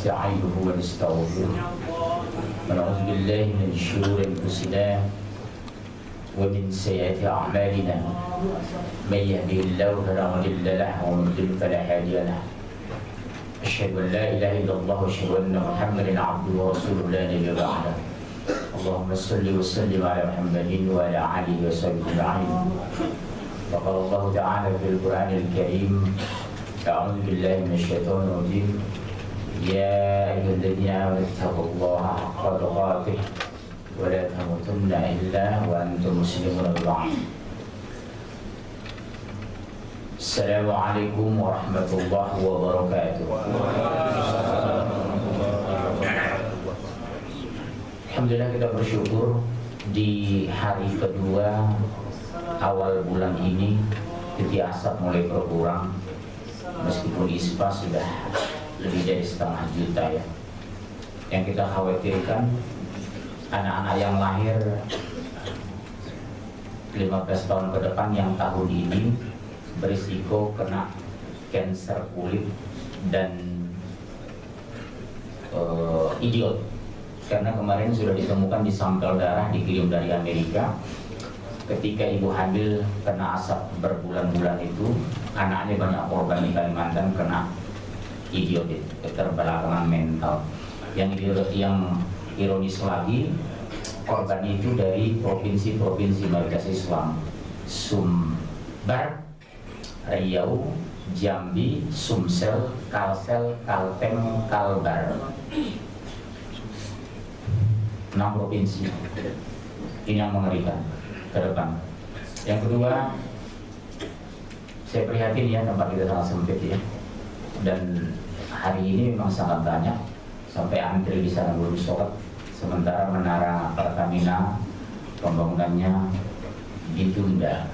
ونستعينه ونستغفره ونعوذ بالله من شرور أنفسنا ومن سيئات أعمالنا من يهده الله فلا مضل له ومن يضلل فلا هادي له أشهد أن لا إله إلا الله وأشهد أن محمدا عبده ورسوله لا نبي بعده اللهم صل وسلم على محمد وعلى آله وصحبه أجمعين وقال الله تعالى في القرآن الكريم أعوذ بالله من الشيطان الرجيم يا أيها الذين آمنوا اتقوا الله حق تقاته ولا تموتن إلا وأنتم مسلمون بالله. السلام عليكم ورحمة الله وبركاته. Alhamdulillah, kita bersyukur di hari kedua awal bulan ini titik asap mulai berkurang, meskipun ISPA sudah lebih dari 1,5 juta ya. Yang kita khawatirkan anak-anak yang lahir 15 tahun ke depan yang tahun ini berisiko kena kanker kulit dan idiot. Karena kemarin sudah ditemukan di sampel darah dikirim dari Amerika, ketika ibu hamil kena asap berbulan-bulan itu, anaknya banyak korban di Kalimantan kena idiot, keterbelakangan mental. Yang ironis lagi, korban itu dari provinsi-provinsi mayoritas Islam: Sumbar, Riau, Jambi, Sumsel, Kalsel, Kalteng, Kalbar. 6 provinsi. Ini yang mengerikan ke depan. Yang kedua, saya prihatin ya, tempat kita sangat sempit ya. Dan hari ini memang sangat banyak, sampai antri di sana belum sholat. Sementara menara Pertamina pembangunannya ditunda.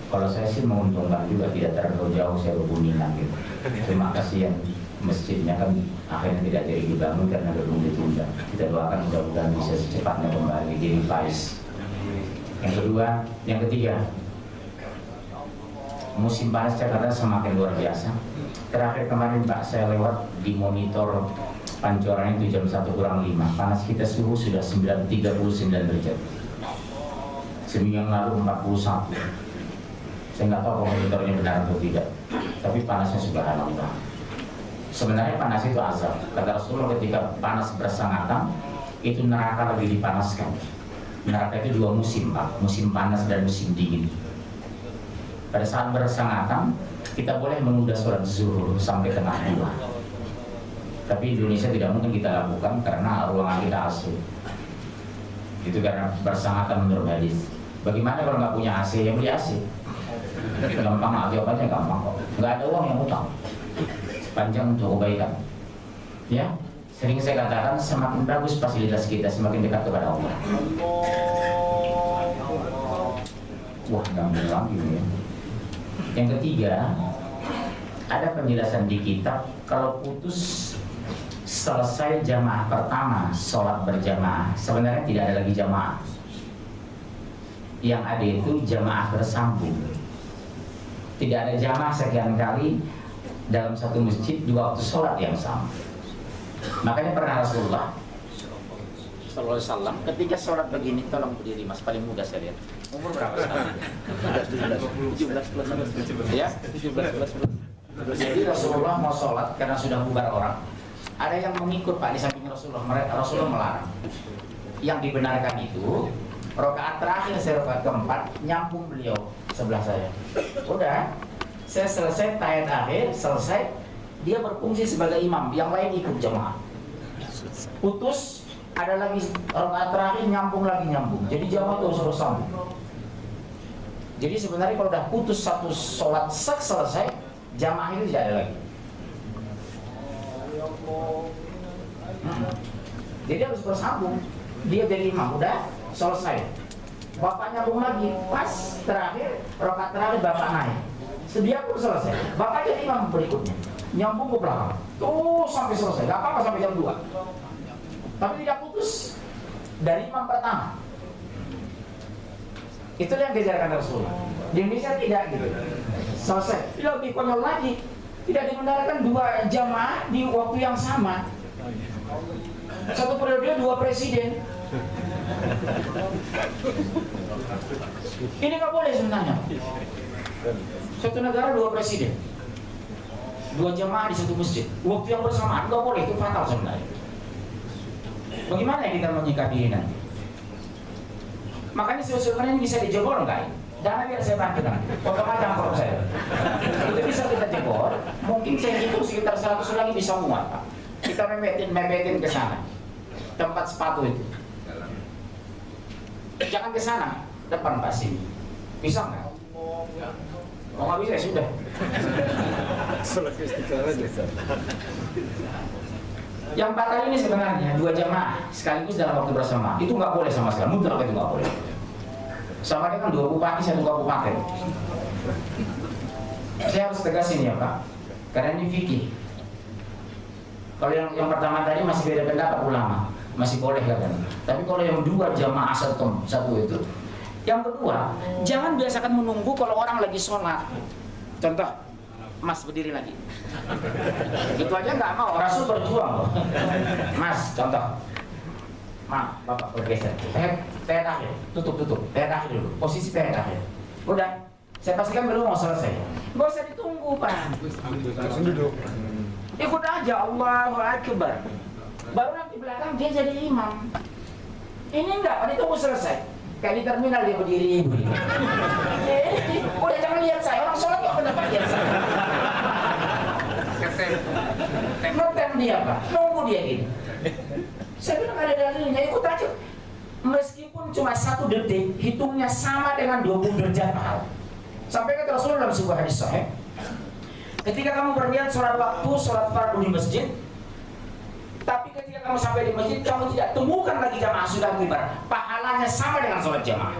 Kalau saya sih menguntungkan juga, tidak terlalu jauh saya ke Kuningan gitu. Terima kasih yang masjidnya kan akhirnya tidak jadi dibangun karena belum ditunda. Kita doakan mudah-mudahan bisa secepatnya kembali di revise. Yang ketiga, musim panas Jakarta semakin luar biasa. Terakhir kemarin Pak saya lewat di monitor pancorannya itu jam 1:05. Panas kita suhu sudah 39 derajat. Seminggu yang lalu 41. Saya nggak tahu monitornya benar atau tidak, tapi panasnya subhanallah. Sebenarnya panas itu azab. Kata Rasulullah, ketika panas bersangatan itu neraka lebih dipanaskan. Neraka itu 2 musim Pak, musim panas dan musim dingin. Pada saat bersangatan kita boleh menunda sholat zuhur sampai tengah 2. Tapi Indonesia tidak mungkin kita lakukan karena ruangan kita AC. Itu karena bersangatan menurut hadis. Bagaimana kalau nggak punya AC, ya beli AC. Gampang aja, aja gampang kok. Nggak ada uang yang utang. Panjang untuk kebaikan. Ya, sering saya katakan semakin bagus fasilitas kita, semakin dekat kepada Allah. Wah, gampang lagi ya. Yang ketiga, ada penjelasan di kitab kalau putus selesai jamaah pertama, sholat berjamaah, sebenarnya tidak ada lagi jamaah. Yang ada itu jamaah bersambung. Tidak ada jamaah sekian kali dalam satu masjid di waktu sholat yang sama. Makanya pernah Rasulullah Sallallahu Alaihi Wasallam ketika sholat begini, tolong berdiri mas, paling muda saya lihat. Umur berapa sekarang? 17 plus. Ya, 17 plus. Jadi Rasulullah mau sholat karena sudah bubar orang. Ada yang mengikut Pak di samping Rasulullah. Rasulullah melarang. Yang dibenarkan itu rakaat terakhir, saya rakaat keempat, nyambung beliau sebelah saya. Udah, saya selesai tahiyat akhir, selesai, dia berfungsi sebagai imam, yang lain ikut jamaah. Putus, ada lagi rakaat terakhir, nyambung. Jadi jamaah terus bersambung. Jadi sebenarnya kalau udah putus satu sholat selesai, jamaah itu tidak ada lagi. Jadi harus bersambung. Dia jadi imam, udah selesai. Bapak nyambung lagi, pas terakhir, rakaat terakhir bapak naik. Sedia pun selesai. Bapak jadi imam berikutnya, nyambung ke belakang. Tuh sampai selesai, gak apa-apa sampai jam 2. Tapi tidak putus dari imam pertama. Itulah yang diajarkan Rasulullah. Di Indonesia tidak gitu. Selesai. Lebih konyol lagi. Tidak dibenarkan dua jamaah di waktu yang sama. Satu periode dua presiden. Ini nggak boleh sebenarnya. Satu negara dua presiden, dua jamaah di satu masjid, waktu yang bersamaan nggak boleh, itu fatal sebenarnya. Bagaimana kita menyikapi ini nanti? Makanya sebenarnya ini bisa dijebol nggak? Jangan biar saya bantu nanti. Potong aja angkor saya. Itu bisa kita jebol. Mungkin saya hitung sekitar 100 lagi bisa muat, Pak. Kita memetin ke sana. Tempat sepatu itu. Jangan ke sana, depan Pak sini. Bisa nggak? Kalau nggak bisa ya sudah. Yang batal ini sebenarnya dua jamaah sekaligus dalam waktu bersamaan. Itu nggak boleh sama sekali. Mutlak itu nggak boleh. Sama dengan dua bupati satu kabupaten. Saya harus tegasin ya Pak, karena ini fikih. Kalau yang pertama tadi masih beda pendapat ulama, masih boleh kan. Tapi kalau yang dua jamaah satu itu, yang kedua, jangan biasakan menunggu kalau orang lagi sholat. Contoh, Mas berdiri lagi. Itu aja nggak mau, Rasul berjuang loh. Mas, contoh. Maaf, Bapak bergeser. Teh akhir, tutup. Teh akhir dulu. Posisi teh akhir. Udah, saya pastikan belum mau selesai. Nggak usah ditunggu, Pak. Langsung duduk. Ikut aja, Allahu Akbar. Baru nanti belakang dia jadi imam. Ini enggak, kalau ditunggu selesai. Kayak di terminal dia berdiri. Udah jangan lihat saya, orang sholat kok kenapa lihat saya. Ngetem dia Pak, nunggu dia gini. Saya bilang ada dalilnya, ikut aja. Meskipun cuma 1 detik, hitungnya sama dengan 20 derajat pahala. Sampai kata Rasulullah dalam sebuah hadis sahih, ketika kamu berniat sholat waktu, sholat fardu di masjid, tapi ketika kamu sampai di masjid, kamu tidak temukan lagi jamaah sudah kibar, pahalanya sama dengan sholat jamaah.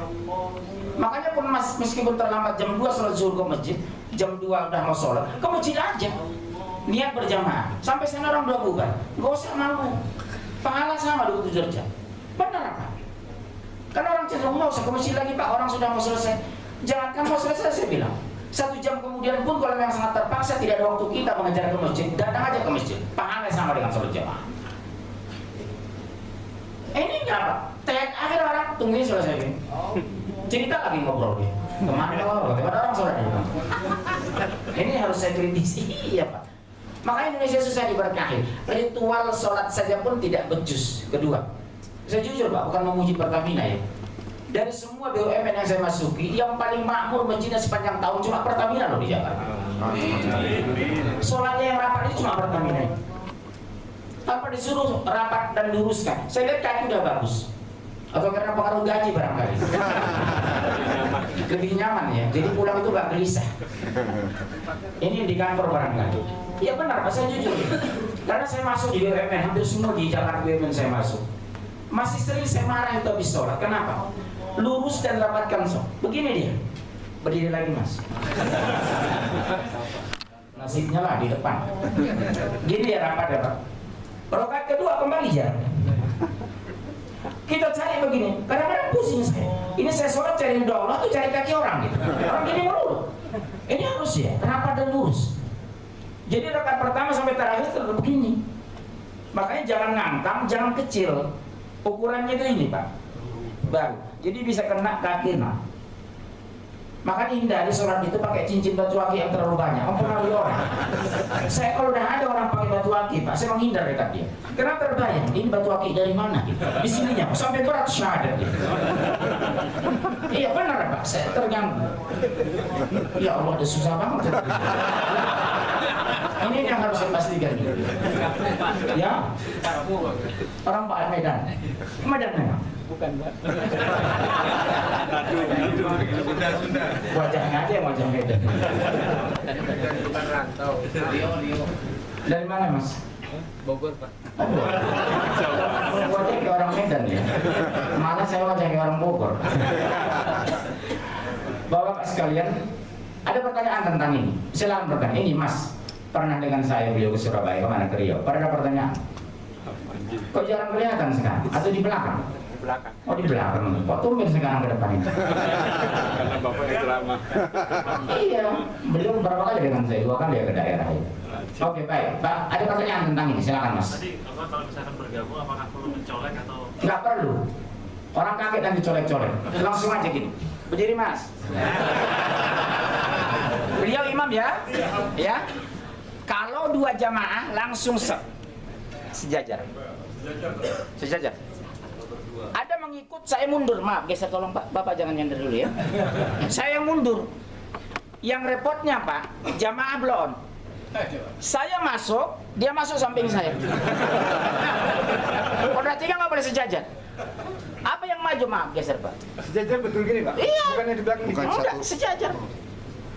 Makanya pun meskipun terlambat jam 2 sholat zuhur ke masjid, jam 2 udah mau sholat, ke masjid aja. Niat berjamaah, sampai sana orang udah bubar, gak usah malu. Pahala sama 27 derajat. Benar apa? Karena orang cenderung nggak usah ke masjid lagi Pak, orang sudah mau selesai. Jangankan mau selesai, saya bilang 1 jam kemudian pun kalau memang sangat terpaksa tidak ada waktu kita mengejar ke masjid, datang aja ke masjid. Pahala sama dengan sholat jamaah. Ini nggak Pak? Akhir orang tungguin selesai ini. Cerita lagi ngobrol dia. Kemana orang sholat aja. Ini harus saya kritisi, iya Pak. Maka Indonesia susah diberkahi. Ritual sholat saja pun tidak becus. Kedua, saya jujur Pak, bukan memuji Pertamina ya. Dari semua BUMN yang saya masuki, yang paling makmur masjidnya sepanjang tahun cuma Pertamina loh di Jakarta. Sholatnya yang rapat itu cuma Pertamina. Tanpa disuruh rapat dan luruskan. Saya lihat kaki udah bagus. Atau karena pengaruh gaji barangkali. Lebih nyaman ya. Jadi pulang itu gak gelisah. Ini di kantor barangkali. Iya benar, Pak, saya jujur. Karena saya masuk di BUMN, hampir semua di Jakarta BUMN saya masuk. Masih sering saya marah itu habis sholat. Kenapa? Lurus dan rapatkan sholat. Begini dia. Berdiri lagi Mas. Nasibnya lah di depan. Gini ya rapat ya Pak. Rakaat kedua kembali ya. Kita cari begini, kadang-kadang pusing saya. Ini saya sholat cari doa Allah tuh cari kaki orang gitu. Orang gini melulu. Ini harus ya, rapat dan lurus. Jadi rakaat pertama sampai terakhir tetap begini. Makanya jangan ngangkang, jangan kecil. Ukurannya itu ini Pak. Baru. Jadi bisa kena kaki nah. Makanya hindari sholat itu pakai cincin batu aki yang terlalu banyak, mempengaruhi orang. Saya kalau udah ada orang pakai batu aki Pak, saya menghindar dekat dia. Karena terbayang, ini batu aki dari mana gitu. Di sininya sampai berat syahadat gitu. Iya benar Pak, saya terganggu. Ya Allah, udah susah banget. Ini yang harus saya pastikan gitu. Ya, orang Pak Medan. Medan memang. Bukan Pak. Wajahnya aja yang wajah Medan. Bukan rantau. Dari mana Mas? Bogor Pak. Wajah kayak orang Medan ya. Malah saya wajah kayak orang Bogor. Bapak sekalian, ada pertanyaan tentang ini. Silakan bertanya. Ini Mas pernah dengan saya beliau ke Surabaya, kemana ke Riau. Pada ada pertanyaan. Kok jarang kelihatan sekarang? Atau di belakang? belakang. Oh di belakang, kok tumben sekarang ke depan ini? Karena bapak itu lama. Iya, beliau berapa kali dengan saya, 2 kali ya ke daerah ya. Oke baik, Pak, ada pertanyaan tentang ini, silakan Mas. Tadi apa kalau misalkan bergabung apakah perlu mencolek atau Nggak perlu, orang kaget dan dicolek-colek, langsung aja gini. Berdiri Mas. Beliau imam ya, ya. Kalau 2 jamaah langsung sejajar. Sejajar. Ada mengikut, saya mundur. Maaf, geser tolong Pak. Bapak jangan nyender dulu ya. Saya mundur. Yang repotnya Pak, jamaah belum. Saya masuk, dia masuk samping saya. Roda 3 nggak boleh sejajar. Apa yang maju? Maaf, geser Pak. Sejajar betul gini Pak? Iya. Bukannya di belakang. Bukan Enggak, satu. sejajar.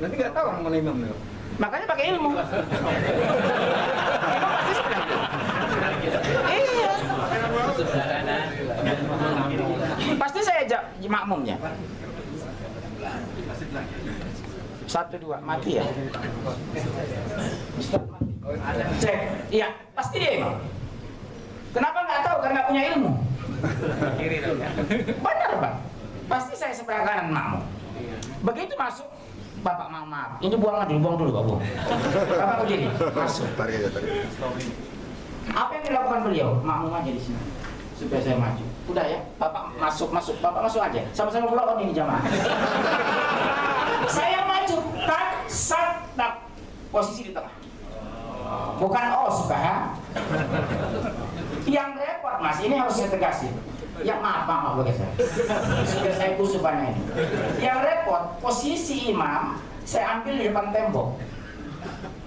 Nanti nggak tahu orang mana imam nih. Makanya pakai ilmu. Imam pasti sebelah kiri. Iya. Pasti saya ajak makmumnya. 1, 2, mati ya. Ustaz, mati. Cek, iya, pasti dia imam. Kenapa nggak tahu? Karena nggak punya ilmu. Benar Pak. Pasti saya sebelah kanan makmum. Begitu masuk, Bapak maaf, ini buang dulu Pak, buang. Bapak begini, masuk. Tarik aja, tarik. Apa yang dilakukan beliau? Makmum aja di sini, supaya saya maju. Udah ya, Bapak masuk, Bapak masuk aja. Sama-sama pulang ini jamaah. Saya maju, tak, sat, tak. Posisi di tengah. Bukan suka. Yang repot Mas, ini harus saya tegasin. Ya maaf bagi saya. Sudah saya kusubannya ini. Yang repot, posisi imam saya ambil di depan tembok.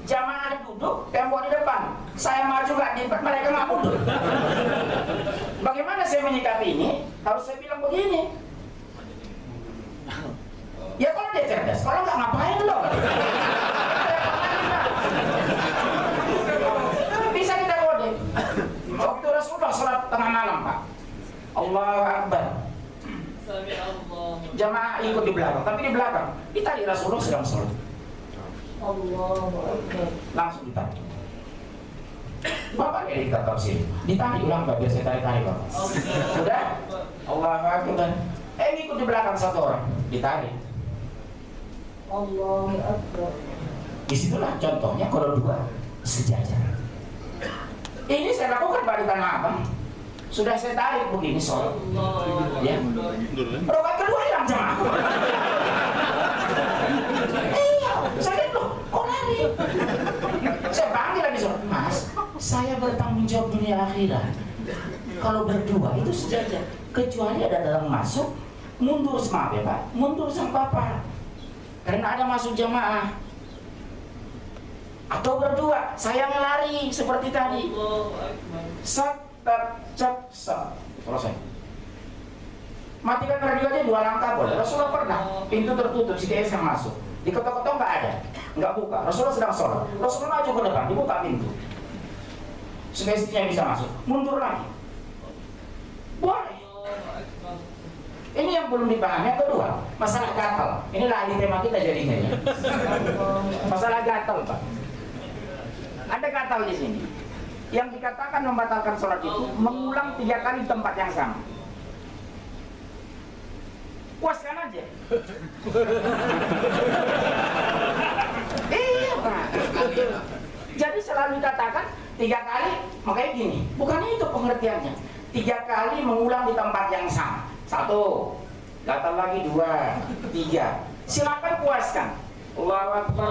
Jamaah duduk, tembok di depan. Saya maju gak di depan, mereka nggak mundur. Bagaimana saya menyikapi ini? Harus saya bilang begini. Ya kalau dia cerdas, kalau nggak ngapain loh. Bisa kita kode. Waktu Rasulullah sholat tengah malam Pak. Allahu Akbar. Jamaah ikut di belakang, tapi di belakang ditari Rasulullah sedang sholat. Allahu Akbar. Langsung ditarik. Bapak ini kita tafsir. Ditarik ulang Pak, biar saya tarik-tarik Pak. Sudah? Allahu Akbar. Ikut di belakang 1 orang, ditarik. Allahu Akbar. Disitulah contohnya kalau 2 sejajar. Ini saya lakukan Pak di Tanah Abang. Sudah saya tarik begini sholat. Ya. Rokaat kedua hilang jamaah. Iya, saya lihat loh, kok lari? Saya panggil lagi sholat. Mas, saya bertanggung jawab dunia akhirat. Kalau berdua itu sejajar. Kecuali ada dalam masuk, mundur sama ya Pak, mundur sama Bapak. Karena ada masuk jamaah. Atau berdua, saya ngelari seperti tadi. Sat, cak, sat. Selesai. Matikan radionya 2 langkah boleh. Rasulullah pernah, pintu tertutup, si DS yang masuk. Diketok-ketok nggak ada, nggak buka. Rasulullah sedang sholat. Rasulullah maju ke depan, dibuka pintu. Supaya istrinya bisa masuk. Mundur lagi. Boleh. Ini yang belum dipahami. Yang kedua, masalah gatal. Inilah ahli tema kita jadinya. Ya. Masalah gatal, Pak. Ada gatal di sini. Yang dikatakan membatalkan sholat itu mengulang 3 kali di tempat yang sama. Puaskan aja. Iya Pak. Jadi selalu dikatakan 3 kali, makanya gini. Bukan itu pengertiannya. 3 kali mengulang di tempat yang sama. 1, gatal lagi 2, 3. Silakan puaskan. Allahu Akbar.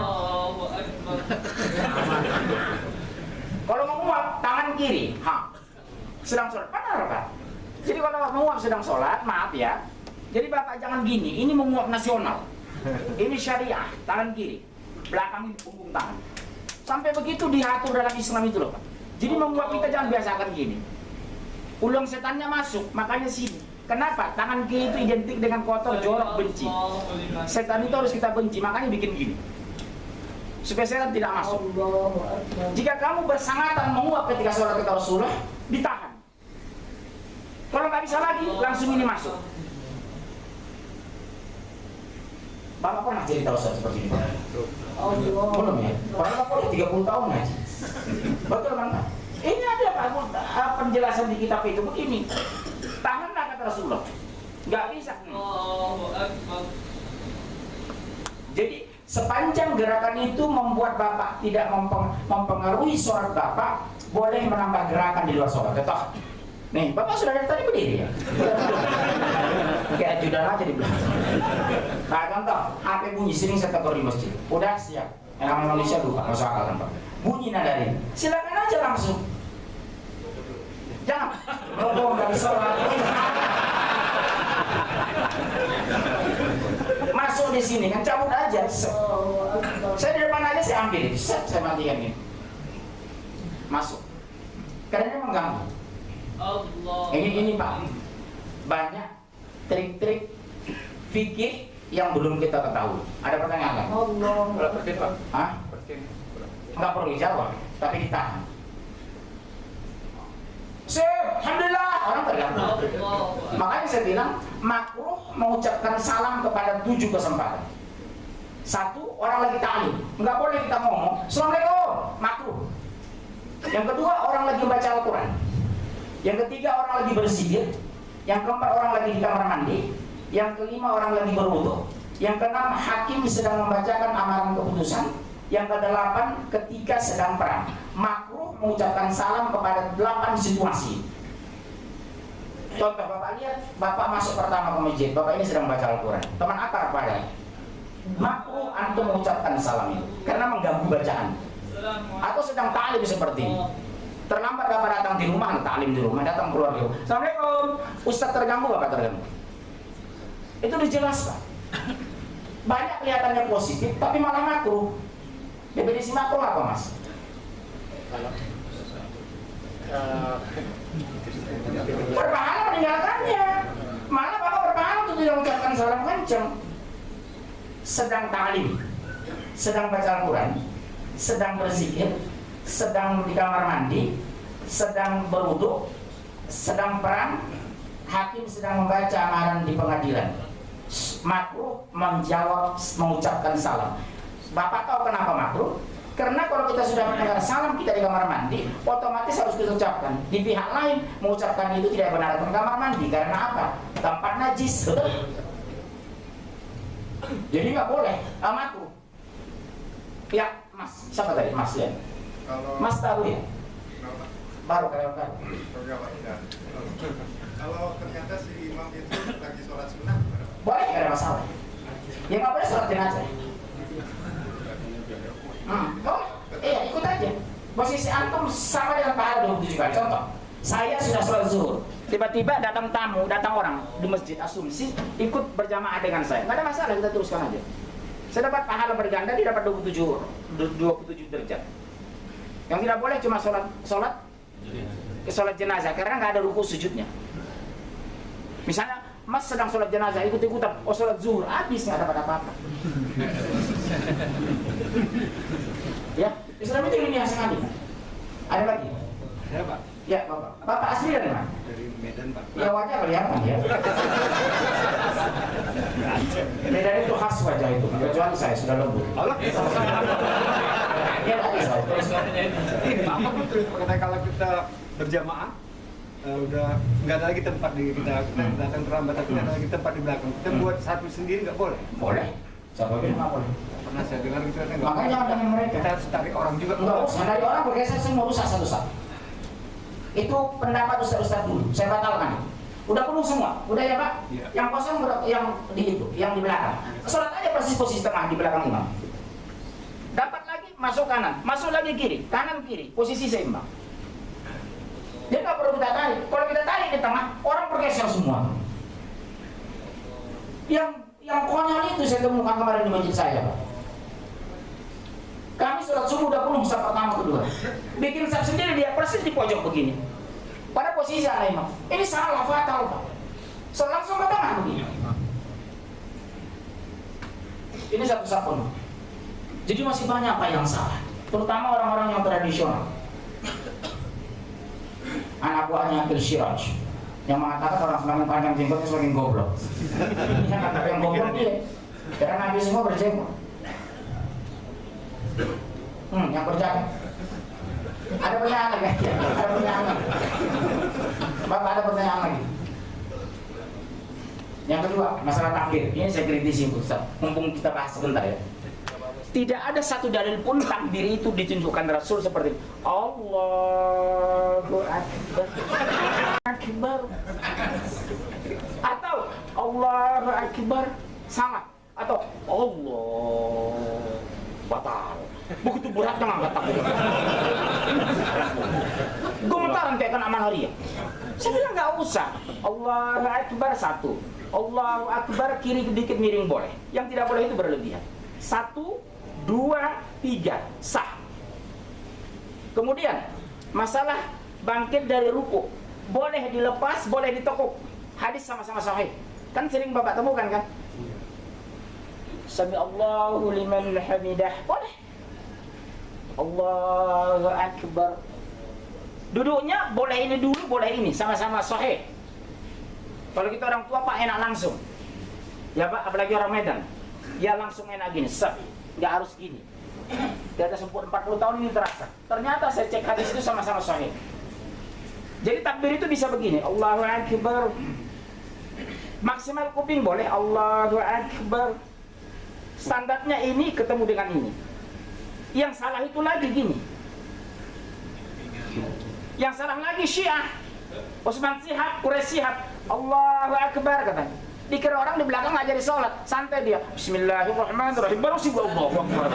Kalau menguap tangan kiri, sedang sholat, benar Pak. Jadi kalau menguap sedang sholat, maaf ya. Jadi Bapak jangan gini, ini menguap nasional. Ini syariah, tangan kiri, belakang ini punggung tangan. Sampai begitu diatur dalam Islam itu loh Pak. Jadi menguap kita jangan biasakan gini. Ulang setannya masuk, makanya sini. Kenapa? Tangan kiri itu identik dengan kotor, jorok, benci. Setan itu harus kita benci, makanya bikin gini. Supaya setan tidak masuk. Jika kamu bersangatan menguap ketika sholat kita Rasulullah, ditahan. Kalau nggak bisa lagi, langsung ini masuk. Bapak pernah cerita Ustaz seperti ini? Belum ya? Padahal Bapak udah 30 tahun ngaji. Betul kan Pak? Ini ada penjelasan di kitab itu begini. Tahanlah kata Rasulullah. Nggak bisa. Jadi sepanjang gerakan itu membuat Bapak tidak mempengaruhi sholat Bapak, boleh menambah gerakan di luar sholat. Tetap. Nih, Bapak sudah dari tadi berdiri ya? Kayak ajudan aja di belakang. Nah, contoh, HP bunyi sering saya tegur di masjid. Udah siap. Yang namanya manusia lupa, masuk akal kan Pak. Bunyi nadarin. Silakan aja langsung. Jangan. Ngomong dari sholat. Masuk di sini kan cabut aja. Saya di depan aja saya ambil. Saya matikan ini. Masuk. Karena ini mengganggu. Ini Pak, banyak trik-trik fikih yang belum kita ketahui. Ada pertanyaan nggak? Berapa persen Pak? Hah? Persen. Nggak perlu dijawab, tapi ditahan. Alhamdulillah, orang terganggu. Makanya saya bilang makruh mengucapkan salam kepada 7 kesempatan. 1, orang lagi ta'lim, nggak boleh kita ngomong Assalamualaikum, makruh. Yang kedua, orang lagi baca Al-Quran. Yang ketiga, orang lagi berzikir. Yang keempat, orang lagi di kamar mandi. Yang kelima, orang lagi berwudu. Yang keenam, hakim sedang membacakan amaran keputusan. Yang kedelapan, ketika sedang perang. Makruh mengucapkan salam kepada 8 situasi. Contoh, Bapak lihat, Bapak masuk pertama ke masjid. Bapak ini sedang baca Al-Quran. Teman akar pada. Makruh antum mengucapkan salam itu karena mengganggu bacaan. Atau sedang ta'lim seperti ini. Terlambat Bapak datang di rumah, ta'lim di rumah, datang keluar di rumah. Assalamualaikum, Ustaz terganggu, Bapak terganggu. Itu dijelaskan. Banyak kelihatannya positif, tapi malah makruh. Definisi makruh apa Mas? Berpahala meninggalkannya. Malah Bapak berpahala untuk tidak mengucapkan salam kencang. Sedang ta'lim, sedang baca Al-Quran, sedang berzikir, sedang di kamar mandi, sedang berwudu, sedang perang, hakim sedang membaca amaran di pengadilan. Makruh menjawab, mengucapkan salam. Bapak tahu kenapa makruh? Karena kalau kita sudah mendengar salam kita di kamar mandi, otomatis harus kita ucapkan. Di pihak lain mengucapkan itu tidak benar di kamar mandi. Karena apa? Tempat najis. Jadi nggak boleh. Makruh. Ya, Mas. Siapa tadi? Mas ya. Mas tahu ya? Baru kayak baru. Kalau ternyata si imam itu lagi sholat sunnah, boleh, nggak ada masalah. Ya nggak boleh sholat jenazah. Boleh. Iya, ikut aja. Posisi antum sama dengan pahala 27 kali. Contoh, saya sudah sholat zuhur. Tiba-tiba datang tamu, datang orang di masjid asumsi ikut berjamaah dengan saya. Nggak ada masalah, kita teruskan aja. Saya dapat pahala berganda, dia dapat 27 derajat. Yang tidak boleh cuma sholat jenazah karena nggak ada ruku sujudnya. Misalnya Mas sedang sholat jenazah ikut-ikutan, sholat zuhur habis nggak dapat apa-apa. Ya, Islam itu ini yang sengaja. Ada lagi? Saya Pak. Ya Bapak. Bapak asli dari mana? Dari Medan Pak. Ya wajah kelihatan ya. Medan itu khas wajah itu. Kecuali saya sudah lembut. Allah. Ya lagi saya. Apa betul katanya kalau kita berjamaah udah nggak ada lagi tempat di kita datang terlambat tapi nggak ada lagi tempat di belakang. Kita buat satu sendiri nggak boleh. Boleh. Siapa bilang nggak boleh? Pernah saya dengar gitu kan. Makanya jangan dengan mereka. Kita harus tarik orang juga. Enggak usah dari orang bergeser semua rusak satu-satu. Itu pendapat Ustaz dulu. Saya batalkan. Udah penuh semua. Udah ya Pak? Iya. Yang kosong yang di itu, yang di belakang. Sholat aja persis posisi tengah di belakang imam. Dapat lagi masuk kanan, masuk lagi kiri, kanan kiri, posisi seimbang. Dia nggak perlu kita tarik. Kalau kita tarik di tengah, orang bergeser semua. Yang konyol itu saya temukan kemarin di masjid saya, Pak. Kami sholat subuh udah penuh saf pertama kedua. Bikin saf sendiri dia persis di pojok begini. Pada posisi anak imam. Ini salah fatal, Pak. So, langsung ke tengah begini. Ini satu saf penuh. Jadi masih banyak Pak yang salah. Terutama orang-orang yang tradisional. Anak buahnya Akil Siraj yang mengatakan orang semakin panjang jenggotnya semakin goblok. Yang goblok dia. Karena Nabi semua berjenggot. Yang berjaga. Ada pertanyaan lagi? Ada pertanyaan lagi? Bapak ada pertanyaan lagi? kedua, masalah takbir. Ini saya kritisi Ustaz. Mumpung kita bahas sebentar ya. Tidak ada satu dalil pun takbir itu ditunjukkan Rasul seperti Allahu Akbar, Akbar, atau Allahu Akbar sama, atau Allah batal. Begitu beratnya ngangkat takbir. Gemetaran kayak kena malaria. Saya bilang nggak usah. Allahu Akbar satu, Allahu Akbar kiri sedikit miring boleh. Yang tidak boleh itu berlebihan. 1, 2, 3 sah. Kemudian masalah bangkit dari ruku boleh dilepas, boleh ditekuk. Hadis sama-sama sahih. Kan sering Bapak temukan kan? Sami Allahu liman hamidah boleh. Allahu Akbar. Duduknya boleh ini dulu, boleh ini, sama-sama sahih. Kalau kita orang tua Pak enak langsung. Ya Pak, apalagi orang Medan. Ya langsung enak gini, set. Nggak harus gini. Di atas 40 tahun ini terasa. Ternyata saya cek hadis itu sama-sama sahih. Jadi takbir itu bisa begini, Allahu Akbar. Maksimal kuping boleh, Allahu Akbar. Standarnya ini ketemu dengan ini. Yang salah itu lagi gini. Yang salah lagi Syiah. Utsman Syihab, Quraisy Syihab, Allahu Akbar katanya. Dikira orang di belakang ngajari sholat, santai dia. Bismillahirrahmanirrahim. Baru sih Allahu Akbar.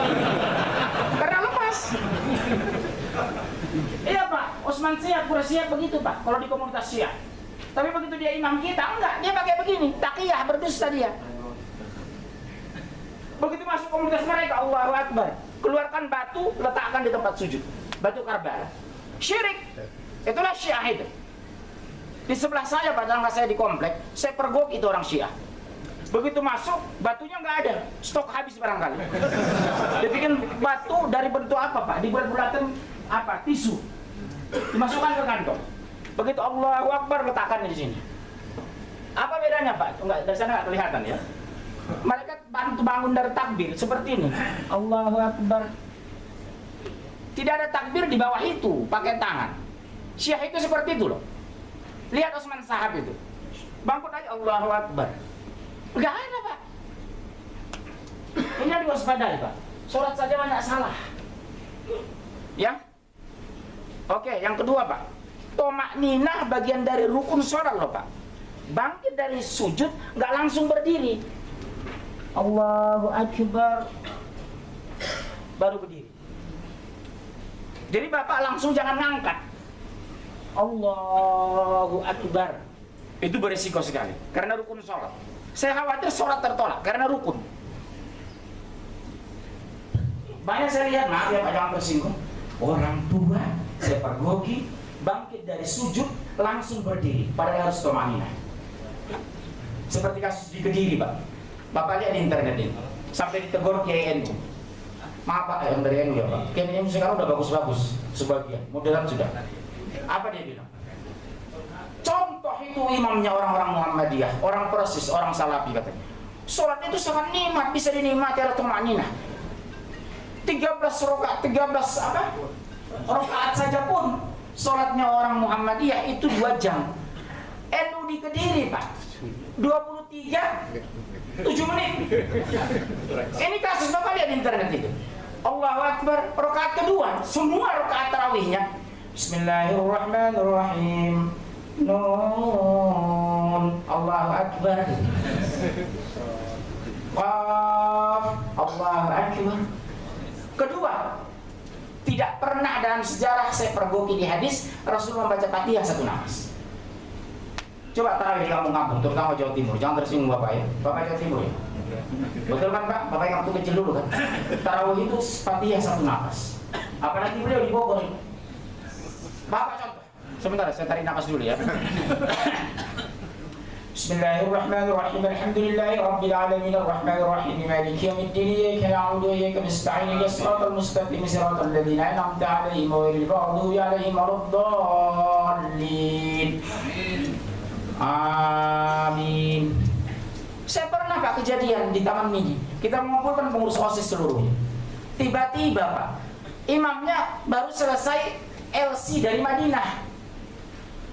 Karena lepas. Iya Pak, Utsman Syihab, Quraisy Syihab begitu Pak. Kalau di komunitas Syiah. Tapi begitu dia imam kita enggak, dia pakai begini, takiyah berdusta dia. Begitu masuk komunitas mereka, Allahu Akbar. Keluarkan batu, letakkan di tempat sujud. Batu Karbala. Syirik. Itulah Syiah itu. Di sebelah saya padahal saya di komplek, saya pergok itu orang Syiah. Begitu masuk, batunya nggak ada, stok habis barangkali. Dia bikin batu dari bentuk apa Pak? Dibuat-bulatan apa? Tisu. Dimasukkan ke kantong. Begitu Allahu Akbar letakkan di sini. Apa bedanya Pak? Enggak, dari sana nggak kelihatan ya. Mereka bantu bangun dari takbir seperti ini. Allahu Akbar. Tidak ada takbir di bawah itu, pakai tangan. Syiah itu seperti itu loh. Lihat Utsman Syihab itu. Bangkut aja Allahu Akbar. Enggak ada Pak. Ini harus waspadai Pak. Sholat saja banyak salah. Ya. Oke, yang kedua Pak. Tomakninah bagian dari rukun sholat loh Pak. Bangkit dari sujud nggak langsung berdiri. Allahu Akbar. Baru berdiri. Jadi Bapak langsung jangan ngangkat. Allahu Akbar. Itu berisiko sekali karena rukun sholat. Saya khawatir sholat tertolak karena rukun. Banyak saya lihat, maaf ya Pak jangan tersinggung, orang tua saya pergoki bangkit dari sujud langsung berdiri padahal harus tomanina. Seperti kasus di Kediri Pak. Bapak lihat di internet ini sampai ditegur Kiai NU. Maaf Pak yang dari NU ya Pak. Kiai NU sekarang udah bagus-bagus sebagian, moderat sudah. Apa dia bilang? Contoh itu imamnya orang-orang Muhammadiyah, orang Persis, orang Salafi katanya. Sholat itu sangat nikmat, bisa dinikmati oleh tumakninah. 13 rakaat, 13 apa? Rakaat saja pun sholatnya orang Muhammadiyah itu 2 jam. NU di Kediri Pak, 23 7 menit. Ini kasus Bapak lihat di internet itu. Allahu Akbar, rakaat kedua, semua rakaat tarawihnya. Bismillahirrahmanirrahim. Nun, Allahu Akbar. Qaf, Allahu Akbar. Kedua, tidak pernah dalam sejarah saya pergoki di hadis Rasul membaca Fatihah satu nafas. Coba tarawih di kampung-kampung, terutama Jawa Timur. Jangan tersinggung Bapak ya. Bapak Jawa Timur ya. Betul kan Pak? Bapak yang waktu kecil dulu kan. Tarawih itu Fatihah satu nafas. Apalagi beliau di Bogor. Bapak contoh. Sebentar, saya tarik nafas dulu ya. Bismillahirrahmanirrahim. Alhamdulillahi rabbil alamin arrahmanir rahim maliki yaumiddin iyyaka na'budu wa iyyaka nasta'in ihdinas siratal mustaqim siratal ladzina an'amta 'alaihim ghairil maghdubi 'alaihim waladdallin. Amin. Saya pernah Pak kejadian di Taman Mini. Kita mengumpulkan pengurus OSIS seluruhnya. Tiba-tiba Pak, imamnya baru selesai LC dari Madinah.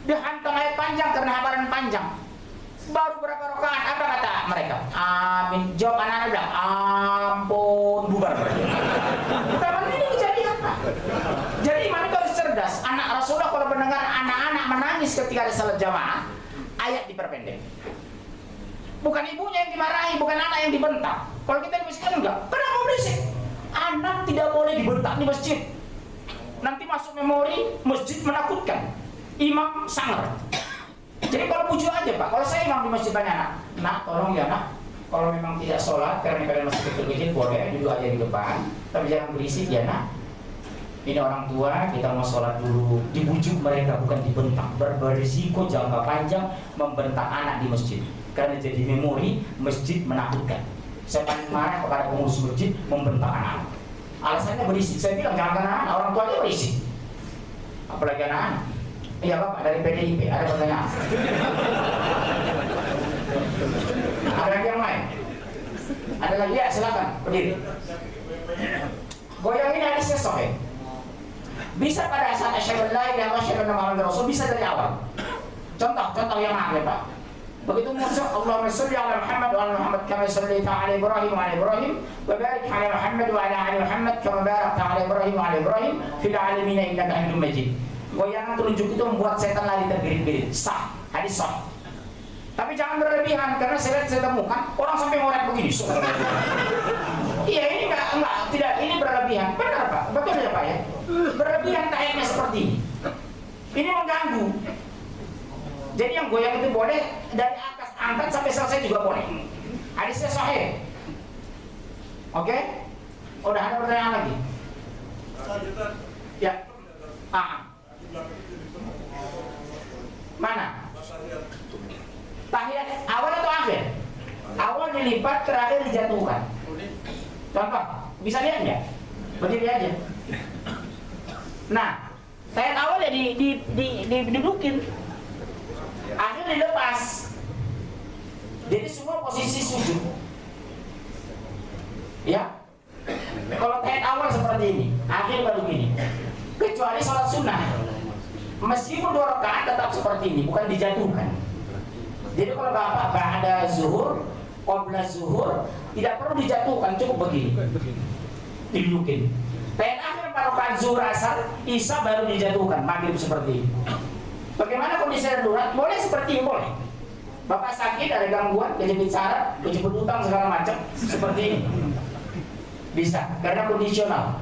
Dia hantam ayat panjang karena hafalan panjang. Baru berapa rakaat apa kata mereka? Amin. Jawab anak-anak bilang, ampun, bubar. Bukan ini kejadian Pak. Jadi imam itu harus cerdas. Anak Rasulullah kalau mendengar anak-anak menangis ketika ada salat jamaah, ayat diperpendek. Bukan ibunya yang dimarahi, bukan anak yang dibentak. Kalau kita di masjid enggak, kenapa berisik? Anak tidak boleh dibentak di masjid. Nanti masuk memori, masjid menakutkan. Imam sangar. Jadi kalau pujuk aja Pak, kalau saya imam di masjid banyak anak, nak tolong ya nak, kalau memang tidak sholat karena kalian masih kecil-kecil boleh duduk aja di depan, tapi jangan berisik ya nak. Ini orang tua, kita mau sholat dulu. Dibujuk mereka, bukan dibentak. Berisiko jangka panjang membentak anak di masjid. Karena jadi memori, masjid menakutkan. Saya paling marah kepada pengurus masjid membentak anak-anak. Alasannya berisik. Saya bilang jangan anak-anak, orang tuanya berisik. Apalagi anak-anak. Iya Bapak, dari PDIP, ada pertanyaan. Ada lagi yang lain? Ada lagi ya, silakan berdiri. Goyang ini hadisnya sahih. Bisa pada saat asyhadu an la ilaha illallah asyhadu anna muhammadar rasul, bisa dari awal. Contoh yang mana Pak? Begitu masuk Allahumma shalli ala Muhammad wa ala Muhammad kama shallaita ala Ibrahim wa ala Ibrahim wa barik ala Muhammad wa ala ali Muhammad kama barakta ala Ibrahim wa ala Ibrahim fil alamin innaka Hamidum Majid. Goyangan telunjuk itu membuat setan lari terbirit-birit. Sah, hadis sah. Tapi jangan berlebihan karena saya temukan orang sampai ngorek begini. Iya, ini tidak, ini berlebihan. Benar Pak, betul ya Pak ya? Berlebihan kayaknya seperti ini. Ini mengganggu. Jadi yang goyang itu boleh dari atas angkat sampai selesai juga boleh. Hadisnya sahih. Oke? Udah ada pertanyaan lagi? Ya. Mana? Tahiyat awal atau akhir? Awal dilipat, terakhir dijatuhkan. Contoh, bisa lihat nggak? Berdiri aja. Nah, tahiyat awal ya didudukin, akhir dilepas. Jadi semua posisi sujud. Ya. Kalau tahiyat awal seperti ini, akhir baru gini. Kecuali sholat sunnah, meskipun 2 rakaat tetap seperti ini, bukan dijatuhkan. Jadi kalau Bapak ba'da zuhur, qabla zuhur, tidak perlu dijatuhkan, cukup begini, didudukin. Tahiyat akhir 4 rakaat zuhur, asar, isya baru dijatuhkan, maghrib seperti ini. Bagaimana kondisi darurat? Boleh seperti ini, boleh. Bapak sakit, ada gangguan, kejepit saraf, kejepit utang segala macam, seperti ini. Bisa, karena kondisional.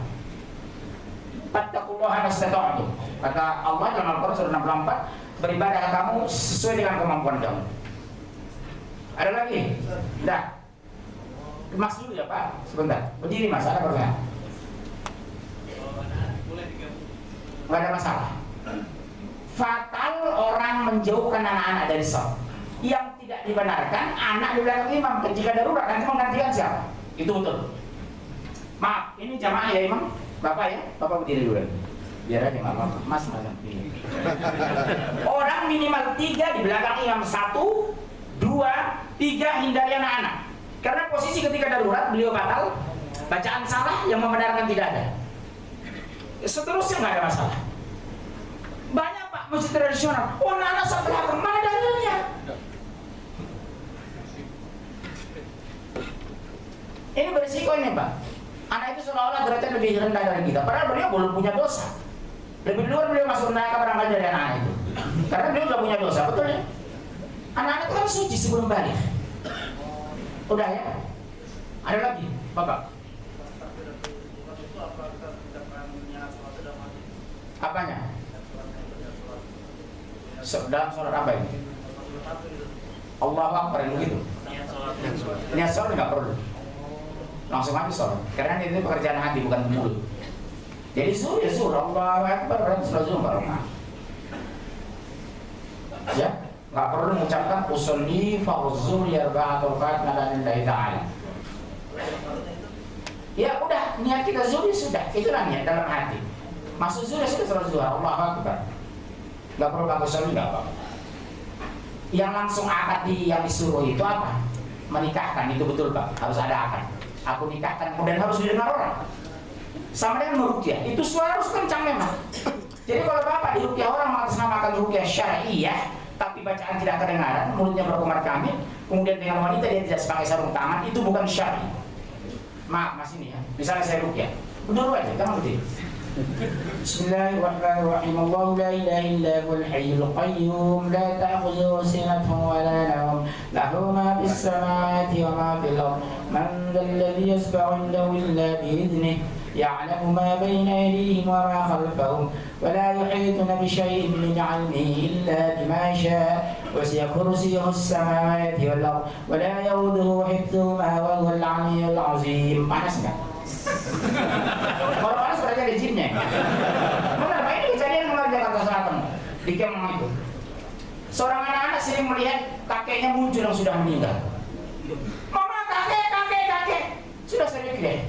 Fattaqullaha mastata'tum. Kata Allah dalam Al-Qur'an surah 64, beribadah kamu sesuai dengan kemampuan kamu. Ada lagi? Tidak. Mas dulu ya Pak, sebentar. Berdiri Mas, ada pertanyaan? Nggak ada masalah. Fatal orang menjauhkan anak-anak dari sholat. Yang tidak dibenarkan, anak di belakang imam. Jika darurat, nanti menggantikan siapa? Itu betul. Maaf, ini jamaah ya imam? Bapak ya? Bapak berdiri dulu. Biar aja Mas, Mas. Orang minimal 3 di belakang imam. 1, 2, 3 hindari anak-anak. Karena posisi ketika darurat beliau batal, bacaan salah yang membenarkan tidak ada. Seterusnya nggak ada masalah. Banyak Pak masjid tradisional. Oh, anak-anak sampai belakang, mana dalilnya? Ini berisiko ini Pak. Anak itu seolah-olah derajat lebih rendah dari kita. Padahal beliau belum punya dosa. Lebih dulu beliau masuk neraka barangkali dari anak itu. Karena beliau sudah punya dosa, betul ya? Anak-anak itu kan suci sebelum balik. Udah ya? Ada lagi, Bapak? Apanya? Dalam sholat apa ini? Allahu Akbar begitu. Niat sholat nggak perlu. Langsung aja sholat. Karena itu pekerjaan hati bukan mulut. Jadi zuhur ya zuhur, Allahu Akbar, zuhur barokah. Ya, nggak perlu mengucapkan usolli fa'uzzur ya arba'atul qat nadallahi ta'ala. Ya udah, niat kita zuhur ya sudah, itulah niat dalam hati. Masuk zuhur ya sudah sholat zuhur, Allahu Akbar. Nggak perlu pakai usolli, nggak apa. Yang langsung akad yang disuruh itu apa? Menikahkan, itu betul Pak, harus ada akad. Aku nikahkan, kemudian harus didengar orang. Sama dengan meruqyah, itu suara harus kencang memang. Jadi kalau Bapak diruqyah orang mengatasnamakan ruqyah syar'iyah, tapi bacaan tidak kedengaran, mulutnya berkumar kamit, kemudian dengan wanita dia tidak pakai sarung tangan, itu bukan syar'i. Maaf mas ini ya, misalnya saya rukyah, dulu aja, jangan berdiri. Bismillahirrahmanirrahim. Allahu la ilaha illa huwal hayyul qayyum la ta'khudhuhu sinatun wa la nawm lahu ma fis samawati wa ma fil ard man dhal ladzi yashfa'u 'indahu illa bi idhnihi ya'lamu ma bayna aydihim wa ma khalfahum wa la yuhituna bi shay'in min 'ilmihi illa bima sha'a wasi'a kursiyyuhu as-samawati wal ard wa la ya'uduhu hifdhuhuma wa huwal 'aliyyul 'azim. Panas enggak? Kalau panas berarti ada jinnya. Benar, Pak, ini kejadian di Jakarta Selatan di Kemang itu. Seorang anak-anak sering melihat kakeknya muncul yang sudah meninggal. Mama, kakek, sudah sering deh.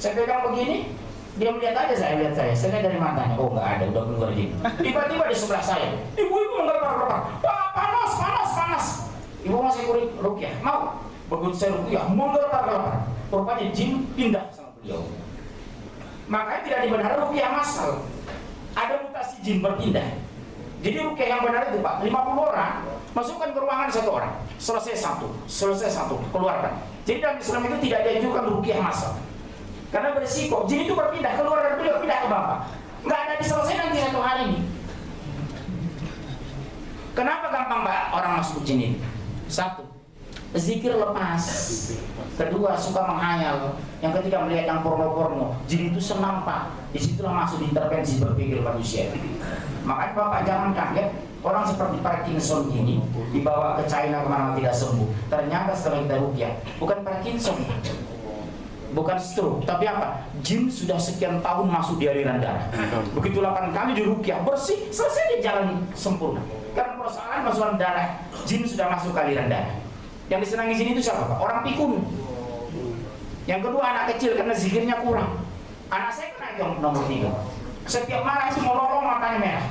Saya pegang begini, dia melihat aja saya lihat saya lihat dari matanya. Oh nggak ada, udah keluar jin. Tiba-tiba di sebelah saya, ibu menggelepar-gelepar. Panas. Ibu masih kulit rukyah, mau? Begitu saya rukyah, menggelepar-gelepar. Rupanya jin pindah sama beliau. Makanya tidak dibenar rukyah massal. Ada mutasi jin berpindah. Jadi rukyah yang benar itu Pak, 50 orang masukkan ke ruangan 1 orang, selesai satu, keluarkan. Jadi dalam Islam itu tidak dianjurkan rukyah massal. Karena berisiko, jin itu berpindah, keluar dari beliau, pindah ke Bapak. Nggak ada diselesaikan nanti 1 hari ini. Kenapa gampang Pak orang masuk jin ini? 1, zikir lepas. 2, suka menghayal. Yang ketiga melihat yang porno-porno. Jin itu senang Pak. Disitulah masuk intervensi berpikir manusia. Makanya Bapak jangan kaget orang seperti Parkinson ini dibawa ke China kemana tidak sembuh. Ternyata setelah kita rukyah, bukan Parkinson, bukan stroke, tapi apa? Jin sudah sekian tahun masuk di aliran darah. Begitu 8 kali dirukyah bersih, selesai dia jalan sempurna. Karena persoalan masukan darah, jin sudah masuk ke aliran darah. Yang disenangi jin itu siapa Pak? Orang pikun. Yang kedua anak kecil karena zikirnya kurang. Anak saya kena yang nomor 3. Setiap malam itu melolong matanya merah.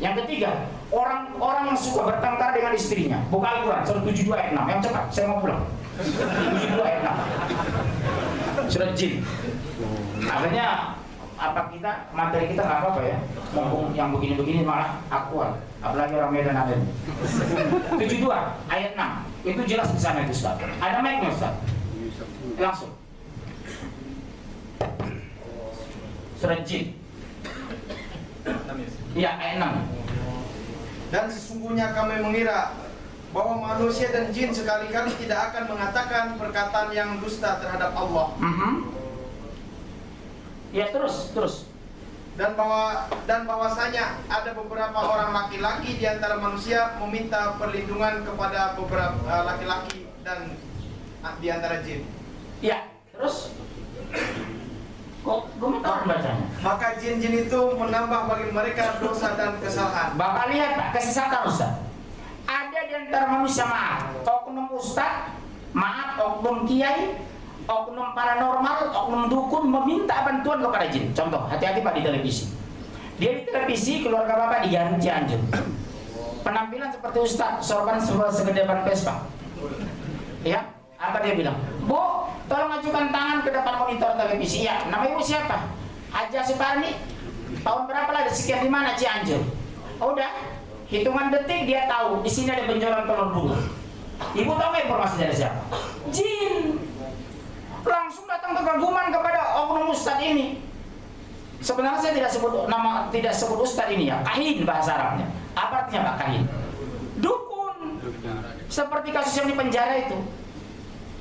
Yang ketiga, orang yang suka bertengkar dengan istrinya. Buka Al-Quran, surah 72 ayat 6. Yang cepat, saya mau pulang. 72 ayat 6. Surah jin. Akhirnya materi kita nggak apa-apa ya. Mumpung yang begini-begini malah aktual. Apalagi orang Medan ada. 72 ayat 6. Itu jelas di sana itu Ustaz. Ada mic-nya Ustaz? Langsung. Surah jin. Iya, ayat 6. Dan sesungguhnya kami mengira bahwa manusia dan jin sekali-kali tidak akan mengatakan perkataan yang dusta terhadap Allah. Ya, terus. Dan bahwasanya ada beberapa orang laki-laki di antara manusia meminta perlindungan kepada beberapa laki-laki dan di antara jin. Ya, terus. Kok gemetar bacanya? Maka jin-jin itu menambah bagi mereka dosa dan kesalahan. Bapak lihat Pak, kesesatan Ustaz. Ada di antara manusia oknum ustaz, oknum kiai, oknum paranormal, oknum dukun meminta bantuan kepada jin. Contoh, hati-hati Pak di televisi. Dia di televisi, keluarga Bapak di Cianjur. Penampilan seperti ustaz, sorban segede ban Vespa. Ya, apa dia bilang? Bu, tolong ajukan tangan ke depan monitor televisi. Ya, nama ibu siapa? Haja Suparni. Tahun berapa lah? Sekian di mana Cianjur? Udah, hitungan detik dia tahu di sini ada penjualan telur bunga. Ibu tahu nggak informasi dari siapa? Jin. Langsung datang kekaguman kepada oknum ustadz ini. Sebenarnya saya tidak sebut ustadz ini ya, kahin bahasa Arabnya. Apa artinya Pak kahin? Dukun. Seperti kasus yang di penjara itu.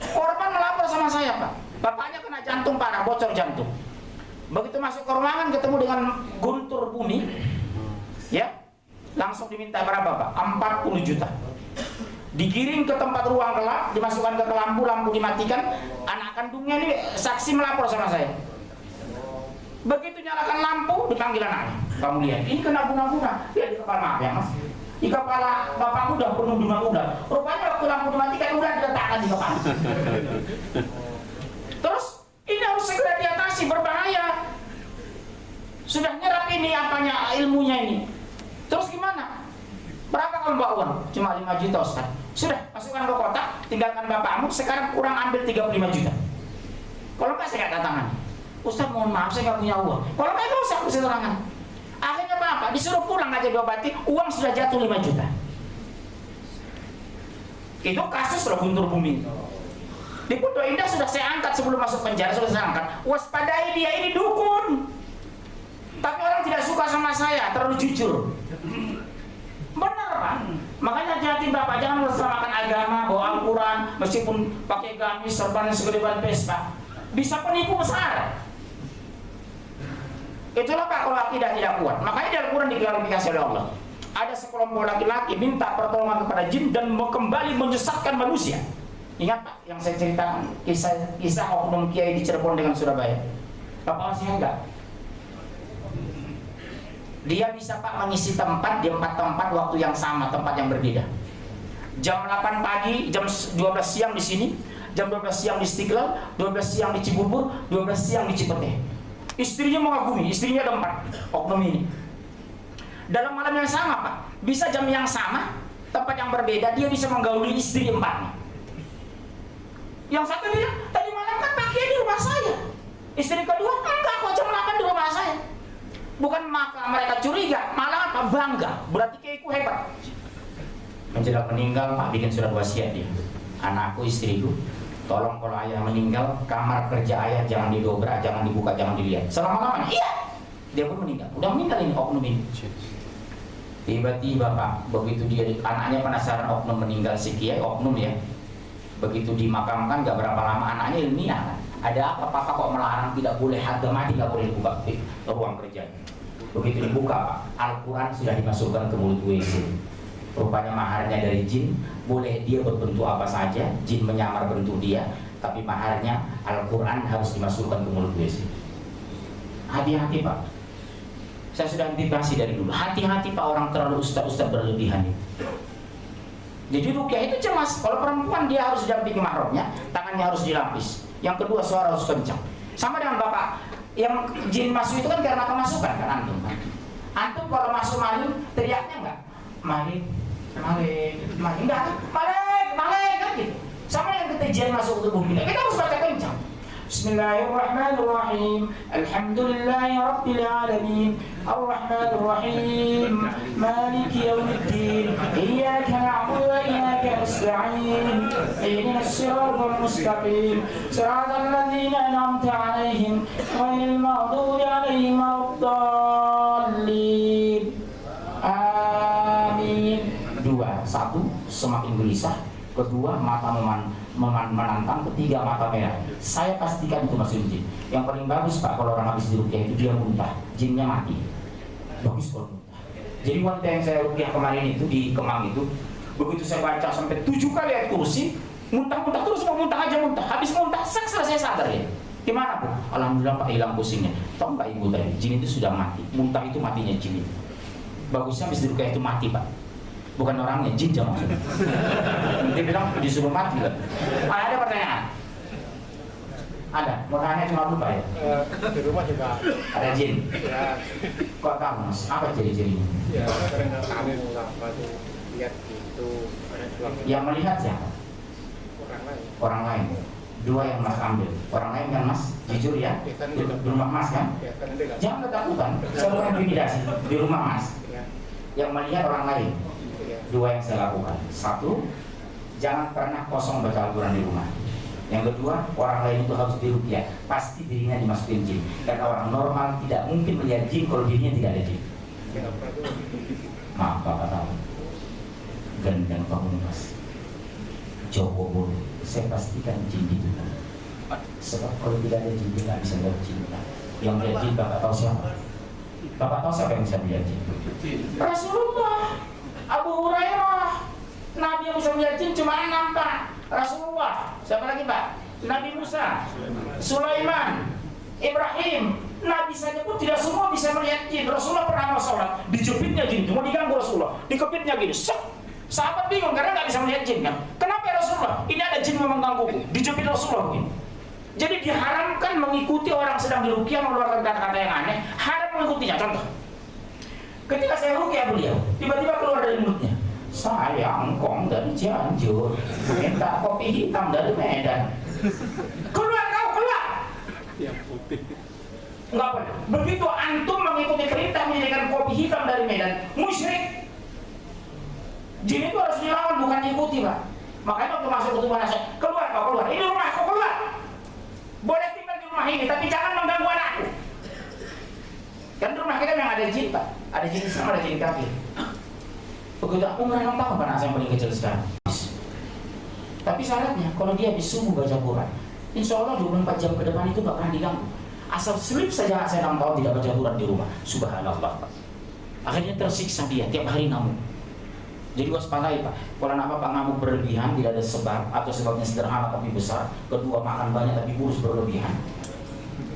Korban melapor sama saya Pak. Bapaknya kena jantung parah, bocor jantung. Begitu masuk ke ruangan ketemu dengan guntur bumi, ya, langsung diminta berapa Pak? 40 juta. Digiring ke tempat ruang gelap, dimasukkan ke lampu dimatikan. Anak kandungnya ini saksi melapor sama saya. Begitu nyalakan lampu, dipanggil anaknya. Kamu lihat, ini kena guna-guna. Lihat di kepala, maaf ya Mas. Di kepala bapakku udah penuh guna-guna. Rupanya waktu lampu dimatikan udah diletakkan di kepala. Terus ini harus segera diatasi, berbahaya. Sudah nyerap ini apanya ilmunya ini. Terus gimana? Berapa kamu bawa uang? Cuma 5 juta Ustaz. Sudah, masukkan ke kotak, tinggalkan bapakmu, sekarang kurang ambil 35 juta. Kalau enggak saya nggak tangan. Ustaz mohon maaf saya nggak punya uang. Kalau nggak usah aku serangan. Akhirnya Bapak disuruh pulang aja diobati, uang sudah jatuh 5 juta. Itu kasus loh Guntur Bumi. Di Pondok Indah sudah saya angkat sebelum masuk penjara, sudah saya angkat. Waspadai dia ini dukun. Tapi orang tidak suka sama saya, terlalu jujur. Benar Pak. Makanya hati-hati Bapak, jangan bersamakan agama, bawa Al-Quran, meskipun pakai gamis, serban segede ban Vespa. Bisa penipu besar. Itulah Pak kalau akidah tidak kuat. Makanya di Al-Quran diklarifikasi oleh Allah. Ada sekelompok laki-laki minta pertolongan kepada jin dan kembali menyesatkan manusia. Ingat Pak, yang saya ceritakan kisah oknum kiai di Cirebon dengan Surabaya. Bapak masih enggak? Dia bisa Pak mengisi tempat di 4 tempat waktu yang sama, tempat yang berbeda. Jam 8 pagi, jam 12 siang di sini, jam 12 siang di Istiqlal, 12 siang di Cibubur, 12 siang di Cipete. Istrinya mengagumi, istrinya ada 4 oknum ini. Dalam malam yang sama Pak, bisa jam yang sama, tempat yang berbeda, dia bisa menggauli istri 4. Yang satu bilang, tadi malam kan Pak Kiai di rumah saya. Istri kedua, enggak kok jam 8 di rumah saya. Bukan maka mereka curiga, malah apa bangga. Berarti Kiaiku hebat. Menjelang meninggal Pak bikin surat wasiat dia. Anakku, istriku, tolong kalau ayah meninggal, kamar kerja ayah jangan didobrak, jangan dibuka, jangan dilihat. Selama-lamanya, iya. Dia pun meninggal. Udah meninggal ini oknum ini. Tiba-tiba Pak, begitu dia anaknya penasaran oknum meninggal si Kiai, oknum ya. Begitu dimakamkan gak berapa lama anaknya ilmiah kan. Ada apa Papa kok melarang tidak boleh harga mati, gak boleh dibuka ruang kerja. Begitu dibuka Pak, Al-Quran sudah dimasukkan ke mulut WC. Rupanya maharnya dari jin, boleh dia berbentuk apa saja, jin menyamar bentuk dia, tapi maharnya Al-Quran harus dimasukkan ke mulut WC. Hati-hati Pak. Saya sudah antisipasi dari dulu. Hati-hati Pak orang terlalu ustaz-ustaz berlebihan itu. Jadi rukyah itu cemas. Kalau perempuan dia harus didampingi mahramnya, tangannya harus dilapis. Yang kedua suara harus kencang. Sama dengan Bapak, yang jin masuk itu kan karena kemasukan kan antum kan. Antum kalau masuk maling teriaknya enggak? Maling, maling, maling enggak kan? Maling, maling kan gitu. Sama yang ketika jin masuk ke tubuh kita harus baca kencang. Bismillahirrahmanirrahim. Alhamdulillahi rabbil alamin. Ar-Rahmanir-Rahim. Maliki yaumiddin. Iyyaka na'budu wa iyyaka nasta'in. Ihdinas siratal mustaqim. Siratal ladzina an'amta 'alaihim ghairil maghdubi 'alaihim waladdallin. Amin. 2, 1 semakin gelisah. Kedua mata menantang, ketiga mata merah. Saya pastikan itu masuk jin. Yang paling bagus Pak kalau orang habis dirukyah itu dia muntah, jinnya mati. Bagus kalau muntah. Jadi wanita yang saya rukyah kemarin itu di Kemang itu, begitu saya baca sampai 7 kali ayat kursi, muntah-muntah terus, mau muntah aja muntah. Habis muntah, selesai sadar ya. Gimana Bu? Alhamdulillah Pak hilang pusingnya. Tahu nggak Ibu tadi, jin itu sudah mati. Muntah itu matinya jin itu. Bagusnya habis dirukyah itu mati Pak. Bukan orangnya, jin jangan maksudnya. Dia bilang disuruh mati kan. Ada pertanyaan? Ada? Mau tanya cuma lupa ya? Di rumah juga ada jin? ya. Kok tahu Mas? Apa ciri-cirinya? Ya kadang kamu apa tuh lihat gitu ada suami Yang melihat siapa? orang lain. Orang lain. 2 yang Mas ambil. Orang lain kan Mas? Jujur ya? Di rumah Mas kan? Ya kan dia nggak. Jangan ketakutan. Saya mau intimidasi. Di rumah Mas. Ya. Yang melihat orang lain. Ya. 2 yang saya lakukan. 1, jangan pernah kosong baca Al-Quran di rumah. Yang kedua, orang lain itu harus dirukyah. Pasti dirinya dimasukin jin. Karena orang normal tidak mungkin melihat jin kalau dirinya tidak ada jin. Ya, apa tuh? Maaf Bapak tahu. Gendang Pamungkas, Joko Bodo, saya pastikan jin itu. Sebab kalau tidak ada jin, dia nggak bisa melihat jin. Yang melihat jin Bapak tahu siapa? Bapak tahu siapa yang bisa melihat jin? Rasulullah, Abu Hurairah. Nabi yang bisa melihat jin cuma 6 Pak. Rasulullah, siapa lagi Pak? Nabi Musa, Sulaiman, Ibrahim. Nabi saja pun tidak semua bisa melihat jin. Rasulullah pernah mau sholat, dijepitnya jin, mau diganggu Rasulullah, dikepitnya gini, sahabat bingung karena nggak bisa melihat jin kan? Kenapa ya Rasulullah? Ini ada jin yang menggangguku, dijepit Rasulullah begini. Jadi diharamkan mengikuti orang sedang dirukyah mengeluarkan kata-kata yang aneh, haram mengikutinya. Contoh, ketika saya rukyah beliau, tiba-tiba keluar dari mulutnya, saya engkong dari Cianjur, minta kopi hitam dari Medan. Keluar kau, keluar. Yang putih. Enggak boleh. Begitu antum mengikuti perintah menjadikan kopi hitam dari Medan, musyrik. Jin itu harus dilawan, bukan diikuti Pak. Makanya waktu masuk ke rumah saya, keluar kau keluar, ini rumahku keluar. Boleh tinggal di rumah ini, tapi jangan mengganggu anakku. Kan rumah kita memang ada jin Pak, ada jin Islam, ada jin kafir. Begitu aku mereka tahu anak saya yang paling kecil sekarang. Tapi syaratnya kalau dia habis subuh baca Quran, insya Allah 24 jam ke depan itu gak akan diganggu. Asal slip saja saya 6 tahun tidak baca Quran di rumah, subhanallah Pak. Akhirnya tersiksa dia tiap hari ngamuk. Jadi waspadai Pak, kalau anak Bapak ngamuk berlebihan tidak ada sebab atau sebabnya sederhana tapi besar, kedua makan banyak tapi kurus berlebihan.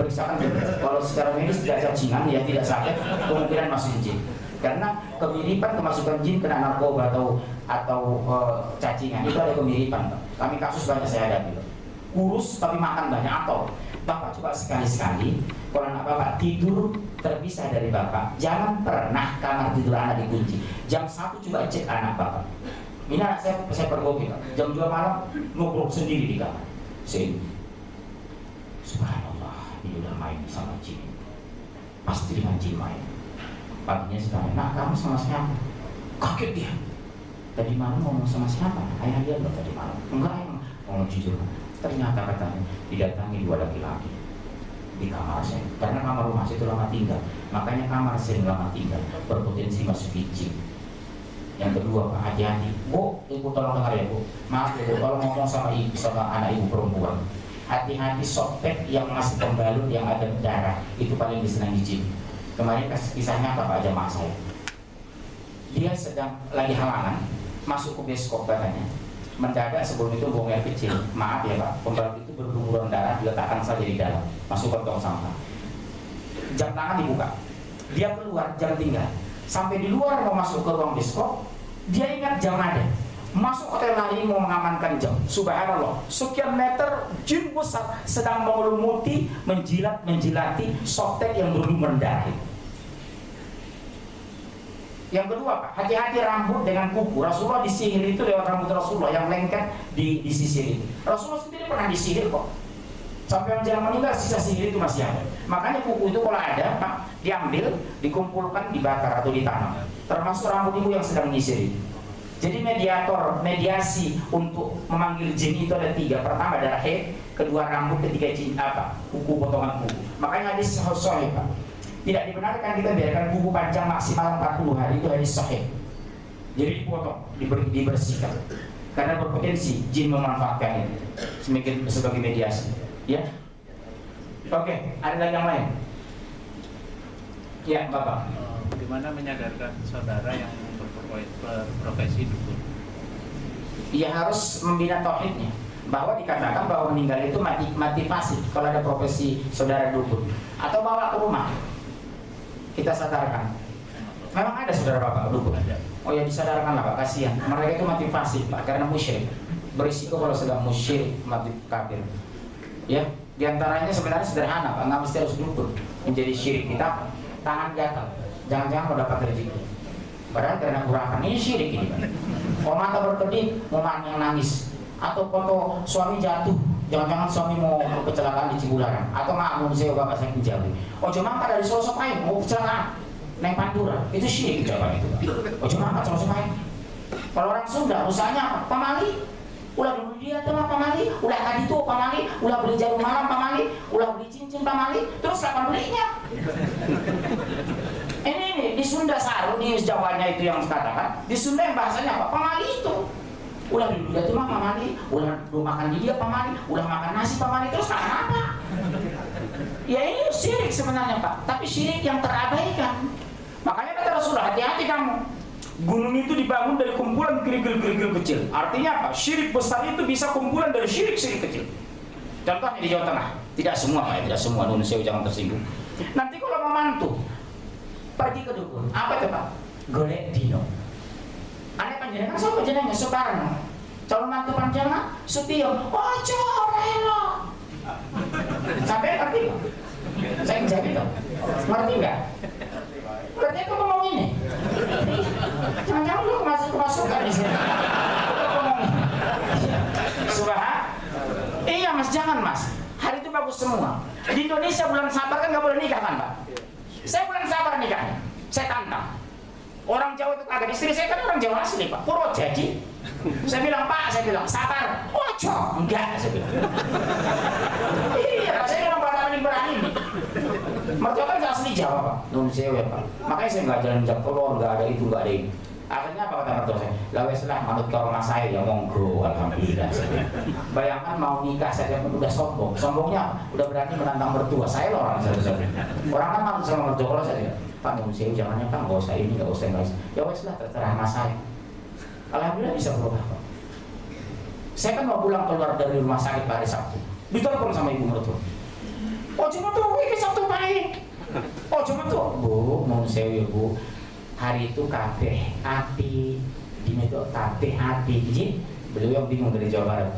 Periksakan dulu. Kalau secara medis tidak cacingan ya tidak sakit, kemungkinan masuk jin. Karena kemiripan kemasukan jin kena narkoba atau cacingan itu ada kemiripan Pak. Kami kasus banyak saya hadapi. Kurus tapi makan banyak atau Bapak coba sekali-sekali kalau anak Bapak tidur terpisah dari Bapak, jangan pernah kamar tidur anak dikunci. Jam 1 coba cek anak Bapak. Ini anak saya pergoki Pak. Jam 2 malam ngobrol sendiri di kamar. Sini. Subhanallah, ini udah main sama jin. Pasti dengan jin main. Paginya sekarang, nah kamu sama siapa? Kaget dia. Tadi malam ngomong sama siapa? Ayah dia loh tadi malam. Enggak emang, ngomong jujur. Ternyata katanya didatangi 2 laki-laki di kamar saya. Karena kamar rumah saya itu lama tinggal, makanya kamar sering lama tinggal, berpotensi masuk jin. Yang kedua Pak, hati-hati. Bu, ibu tolong dengar ya Bu. Maaf ya Bu, kalau ngomong sama ibu, sama anak ibu perempuan, hati-hati softtek yang masih pembalut yang ada darah itu paling disenangi jin. Kemarin kisahnya apa Pak jamaah saya? Dia sedang lagi halangan masuk ke bioskop katanya. Mendadak sebelum itu buang air kecil. Maaf ya Pak, pembalut itu berlumuran darah diletakkan saja di dalam, masuk ke tong sampah. Jam tangan dibuka, dia keluar jam tinggal. Sampai di luar mau masuk ke ruang bioskop, dia ingat jam ada. Masuk hotel lari mau mengamankan jam. Subhanallah, sekian meter jin besar sedang mengelumuti, menjilati softtek yang berlumuran darah. Yang kedua Pak, hati-hati rambut dengan kuku. Rasulullah disihir itu lewat rambut Rasulullah yang lengket disisir itu. Rasulullah sendiri pernah disihir kok. Sampai yang jangan meninggal sisa sihir itu masih ada. Makanya kuku itu kalau ada Pak, diambil, dikumpulkan, dibakar atau ditanam. Termasuk rambut ibu yang sedang menyisir itu. Jadi mediasi untuk memanggil jin itu ada 3. Pertama adalah head, kedua rambut, ketiga jin apa? Kuku, potongan kuku. Makanya hadis sahih Pak. Tidak dibenarkan kita biarkan kuku panjang maksimal 40 hari, itu hadis sahih. Jadi dipotong, dibersihkan. Karena berpotensi jin memanfaatkan itu sebagai mediasi. Ya. Oke, ada lagi yang lain? Ya, Bapak. Bagaimana menyadarkan saudara yang berprofesi dukun? Ya harus membina tauhidnya. Bahwa dikatakan bahwa meninggal itu mati fasik kalau ada profesi saudara dukun. Atau bawa ke rumah. Kita sadarkan. Memang ada saudara Bapak dukun ada. Oh ya disadarkan lah Pak, kasihan. Mereka itu mati fasik Pak karena musyrik. Berisiko kalau sedang musyrik mati kafir. Ya, diantaranya sebenarnya sederhana Pak, nggak mesti harus dukun menjadi syirik. Kita tangan gatal, jangan-jangan mau dapat rezeki. Padahal karena gerakan ini syirik ini Pak. Kalau mata berkedip, mau yang nangis, atau foto suami jatuh, jangan-jangan suami mau kecelakaan di Cibularang, atau mau saya bapak saya menjauhi. Oh cuma angkat dari sosok air mau kecelakaan, naik Pantura, itu syirik jawaban itu Pak. Oh cuma angkat sosok air. Kalau orang Sunda, usahanya apa? Pamali. Ulah dulu dia teman pamali, ulah tadi tuh pamali, ulah beli jarum malam pamali, ulah beli cincin pamali, terus kapan belinya? Ini di Sunda Saru, di Jawanya itu yang katakan, di Sunda yang bahasanya apa? Pamali itu. Ulah dulu dia teman pamali, ulah dulu makan di dia pamali, ulah makan nasi pamali, terus makan apa? Ya ini syirik sebenarnya Pak, tapi syirik yang terabaikan. Makanya kata Rasulullah, hati-hati kamu. Gunung itu dibangun dari kumpulan kerikil-kerikil kecil. Artinya apa? Syirik besar itu bisa kumpulan dari syirik-syirik kecil. Contohnya di Jawa Tengah. Tidak semua Pak, tidak semua. Indonesia jangan tersinggung. Nanti kalau mau mantu pergi ke dukun, apa itu Pak? Golek dino. Aneh panjenengan sama jenengnya Soekarno. Calon mantu panjangan Sutio. Oh corelo. Sampai ngerti Pak? Saya menjawab itu. Ngerti nggak? Berarti aku ngomong ini. Jangan-jangan lu kemasukan di sini. Subhan. Iya Mas, jangan Mas. Hari itu bagus semua. Di Indonesia bulan Sabar kan nggak boleh nikah kan Pak? Saya bulan Sabar nikahnya. Saya tantang. Orang Jawa itu kagak, istri saya kan orang Jawa asli Pak. Purwodadi. Saya bilang, Pak, sabar. Ojo, enggak, saya bilang. Iya, saya bilang paling berani. Mertua kan asli Jawa, Pak. Nun sewe, Pak. Makanya saya nggak jalan jam telur, nggak ada itu, nggak ada ini. Akhirnya apa kata mertua saya? Lah wes lah, manut ke rumah saya ya monggo, alhamdulillah. Bayangkan mau nikah saja pun udah sombong. Sombongnya udah berani menantang mertua. Saya loh orang saya. Orang kan manut sama mertua. Kalau saya Pak nun sewe jangannya Pak, nggak usah ini, nggak usah guys. Ya wes lah, terserah mas saya. Alhamdulillah bisa berubah, Pak. Saya kan mau pulang keluar dari rumah sakit hari Sabtu. Ditelepon sama ibu mertua. Oh cuma tuh, ini Sabtu baik. Oh cuma tuh, Bu, nun sewe Bu. Hari itu kabeh hati di meja kabeh hati. Jadi beliau yang bingung dari Jawa Barat.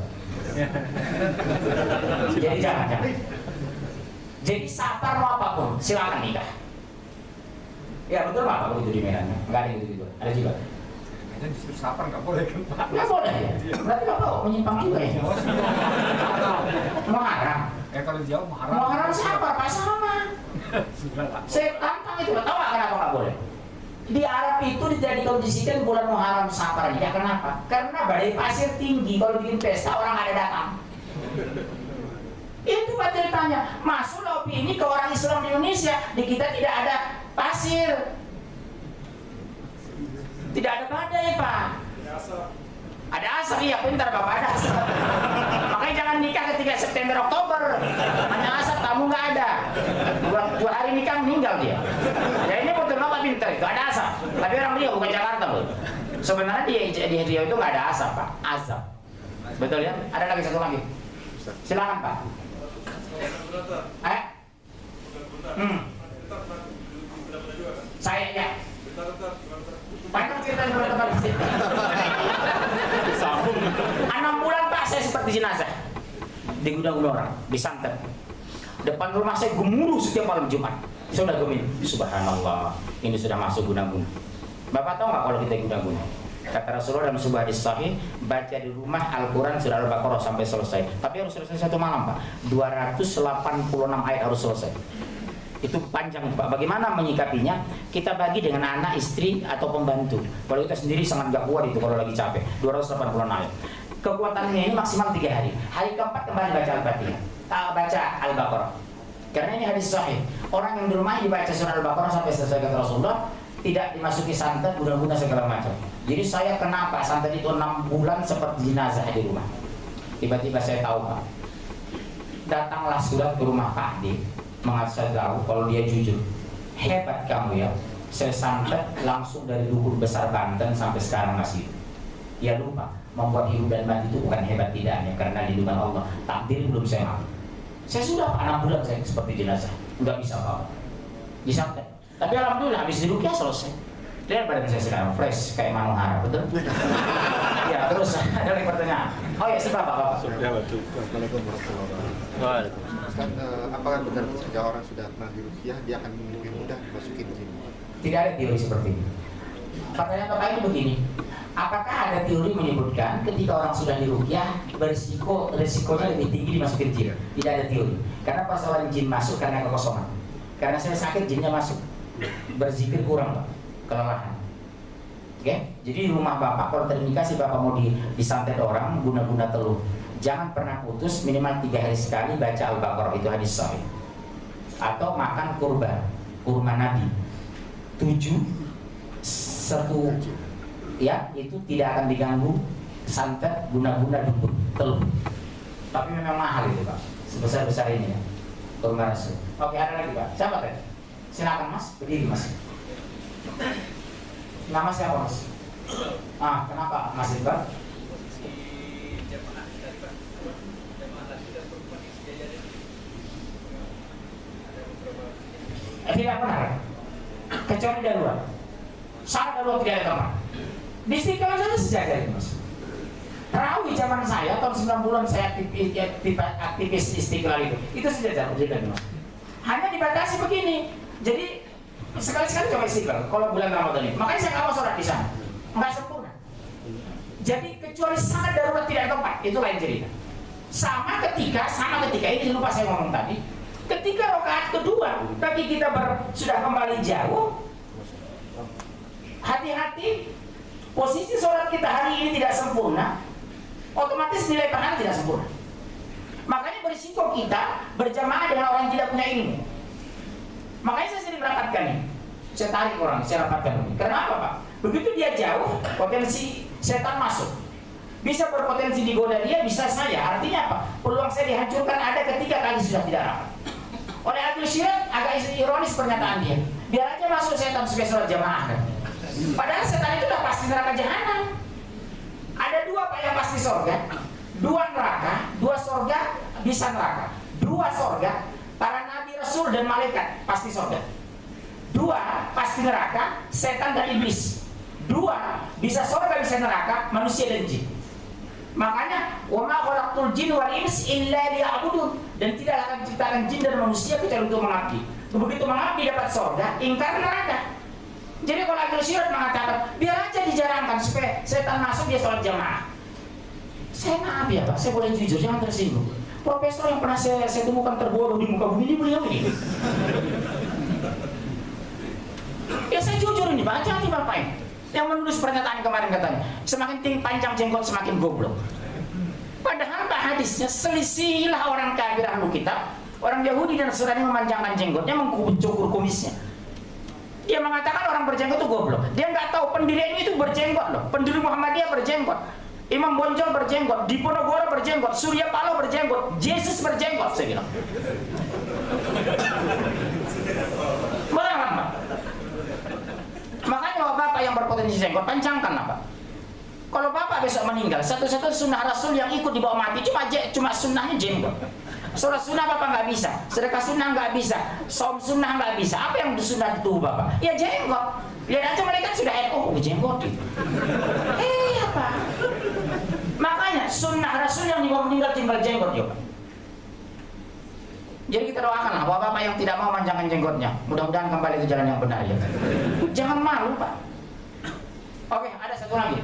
Jadi jangan. Jadi sabar mau apapun, silakan nikah. Ya betul Pak, kalau itu di Medan. Enggak ada gitu. Ada juga. Medan justru sabar nggak boleh kan Pak? Nggak boleh ya. Berarti Bapak menyimpang juga ya. Muharram. Kalau di Jawa Muharram sabar Pak sama. Saya tantang itu, tahu nggak kenapa nggak boleh? Di Arab itu dikondisikan bulan Muharram sabar ya. Kenapa? Karena badai pasir tinggi, kalau bikin pesta orang ada datang. Itu Pak ceritanya. Masuklah opini ke orang Islam di Indonesia, di kita tidak ada pasir, tidak ada badai Pak. Ada asap, iya pintar Bapak ada asap. Makanya jangan nikah ketika September Oktober, hanya asap tamu nggak ada. Dua hari nikah meninggal dia. Ya ini betul Bapak pintar itu ada asap. Tapi orang Riau bukan Jakarta loh. Sebenarnya di Riau itu nggak ada asap Pak, azab. Betul ya? Ada lagi satu lagi. Silakan Pak. Saya ya. Panjang cerita teman-teman. 6 bulan Pak saya seperti jenazah di gudang orang, disantet. Depan rumah saya gemuruh setiap malam Jumat. Saya udah gemin. Subhanallah, ini sudah masuk guna-guna. Bapak tahu nggak kalau kita guna-guna? Kata Rasulullah dalam sebuah hadis sahih, baca di rumah Al-Quran surah Al-Baqarah sampai selesai. Tapi harus selesai satu malam Pak. 286 ayat harus selesai. Itu panjang Pak. Bagaimana menyikapinya? Kita bagi dengan anak, istri atau pembantu. Kalau kita sendiri sangat gak kuat itu kalau lagi capek. 286 ayat. Kekuatannya ini maksimal 3 hari. Hari keempat kembali baca Al-Fatihah. Baca Al-Baqarah. Karena ini hadis sahih. Orang yang di rumah dibaca surah Al-Baqarah sampai selesai kata Rasulullah, tidak dimasuki santet, guna-guna segala macam. Jadi saya kenapa santet itu 6 bulan seperti jenazah di rumah. Tiba-tiba saya tahu Pak. Datanglah surat ke rumah Pak D. Saya tahu kalau dia jujur, hebat kamu ya. Saya santet langsung dari luhur besar Banten sampai sekarang masih. Ya lupa, membuat hidup dan mati itu bukan hebat tidaknya, karena lindungan Allah. Takdir belum saya mampu. Saya sudah 6 bulan saya seperti jenazah, nggak bisa apa-apa. Disantet. Tapi alhamdulillah habis dirukyah selesai. Lihat badan saya sekarang fresh kayak Manohara, betul? Ya terus ada lagi pertanyaan. Oh ya sebab Bapak. Assalamualaikum warahmatullahi wabarakatuh. Ustaz, apakah benar jika orang sudah pernah dirukyah dia akan lebih mudah dimasukin jin? Tidak ada teori seperti ini. Pertanyaan Bapak itu begini. Apakah ada teori menyebutkan ketika orang sudah dirukyah resikonya lebih tinggi dimasukin jin? Tidak ada teori. Karena persoalan jin masuk karena kekosongan. Karena saya sakit jinnya masuk. Berzikir kurang Pak, kelelahan. Oke? Jadi rumah Bapak kalau terindikasi Bapak mau disantet orang guna-guna teluh, jangan pernah putus minimal 3 hari sekali baca Al-Baqarah, itu hadis sahih. Atau makan kurma Nabi 7 ya, itu tidak akan diganggu santet guna-guna dukun teluh. Tapi memang mahal itu Pak, sebesar-besar ini ya kurma Rasul. Oke, ada lagi Pak, siapa tadi? Silakan Mas, berdiri Mas. Nama siapa Mas? Kenapa Mas Iqbal? Tidak benar. Kecuali darurat. Saat darurat tidak ada teman. Di Istiqlal saja sejajar Mas. Terawih zaman saya tahun 90-an saya aktivis Istiqlal itu sejajar Mas. Hanya dibatasi begini. Jadi sekali-sekali coba Istiqlal kalau bulan Ramadan ini. Makanya saya nggak mau sholat di sana, nggak sempurna. Jadi kecuali sangat darurat tidak ada tempat, itu lain cerita. Sama ketika ini lupa saya ngomong tadi. Ketika rakaat kedua bagi kita sudah kembali jauh, hati-hati Posisi sholat kita hari ini tidak sempurna, otomatis nilai pahala tidak sempurna. Makanya berisiko kita berjamaah dengan orang yang tidak punya ilmu. Makanya saya sering rapatkan ini. Saya tarik orang, saya rapatkan ini. Karena apa, Pak? Begitu dia jauh, potensi setan masuk. Bisa berpotensi digoda dia, bisa saya. Artinya apa? Peluang saya dihancurkan ada ketika kali sudah tidak rapat. Oleh Abdul Syirat, agak ironis pernyataan dia. Biar aja masuk setan sebagai sholat jamaah kan. Padahal setan itu udah pasti neraka jahanam. Ada dua, Pak, yang pasti surga. Dua neraka, dua surga, bisa neraka. Dua surga, para nabi, rasul, dan malaikat pasti surga. Dua pasti neraka, setan dan iblis. Dua bisa surga, bisa neraka, manusia dan jin. Makanya wa ma khalaqtul jin wal ins illa liya'budun, dan tidak akan ciptakan jin dan manusia kecuali untuk mengabdi. Begitu mengabdi dapat surga, ingkar neraka. Jadi kalau Abdul Syirat mengatakan biar aja dijarangkan supaya setan masuk dia sholat jamaah. Saya maaf ya Pak, saya boleh jujur, jangan tersinggung. Profesor yang pernah saya temukan terbodoh di muka bumi ini beliau ini. Ya saya jujur ini Pak, hati-hati Bapak ini. Yang menulis pernyataan kemarin katanya, semakin tinggi panjang jenggot semakin goblok. Padahal Pak hadisnya, selisihilah orang kafir ahlu kitab, orang Yahudi dan Nasrani memanjangkan jenggotnya, mencukur kumisnya. Dia mengatakan orang berjenggot itu goblok. Dia nggak tahu pendiri itu berjenggot loh. Pendiri Muhammadiyah berjenggot, Imam Bonjol berjenggot, Diponegoro berjenggot, Surya Paloh berjenggot, Yesus berjenggot, saya bilang. Benar Pak? Makanya kalau Bapak yang berpotensi jenggot, panjangkan Pak. Kalau Bapak besok meninggal, satu-satu sunnah Rasul yang ikut di bawah mati cuma sunnahnya jenggot. Sholat sunnah Bapak nggak bisa, sedekah sunnah nggak bisa, saum sunnah nggak bisa. Apa yang sunnah di tubuh Bapak? Ya jenggot. Lihat aja mereka sudah jenggot itu. Apa? Makanya sunnah Rasul yang di bawah meninggal tinggal jenggot ya Pak. Jadi kita doakan bapak-bapak yang tidak mau manjangkan jenggotnya, mudah-mudahan kembali ke jalan yang benar ya. Jangan malu Pak. Oke, ada satu lagi.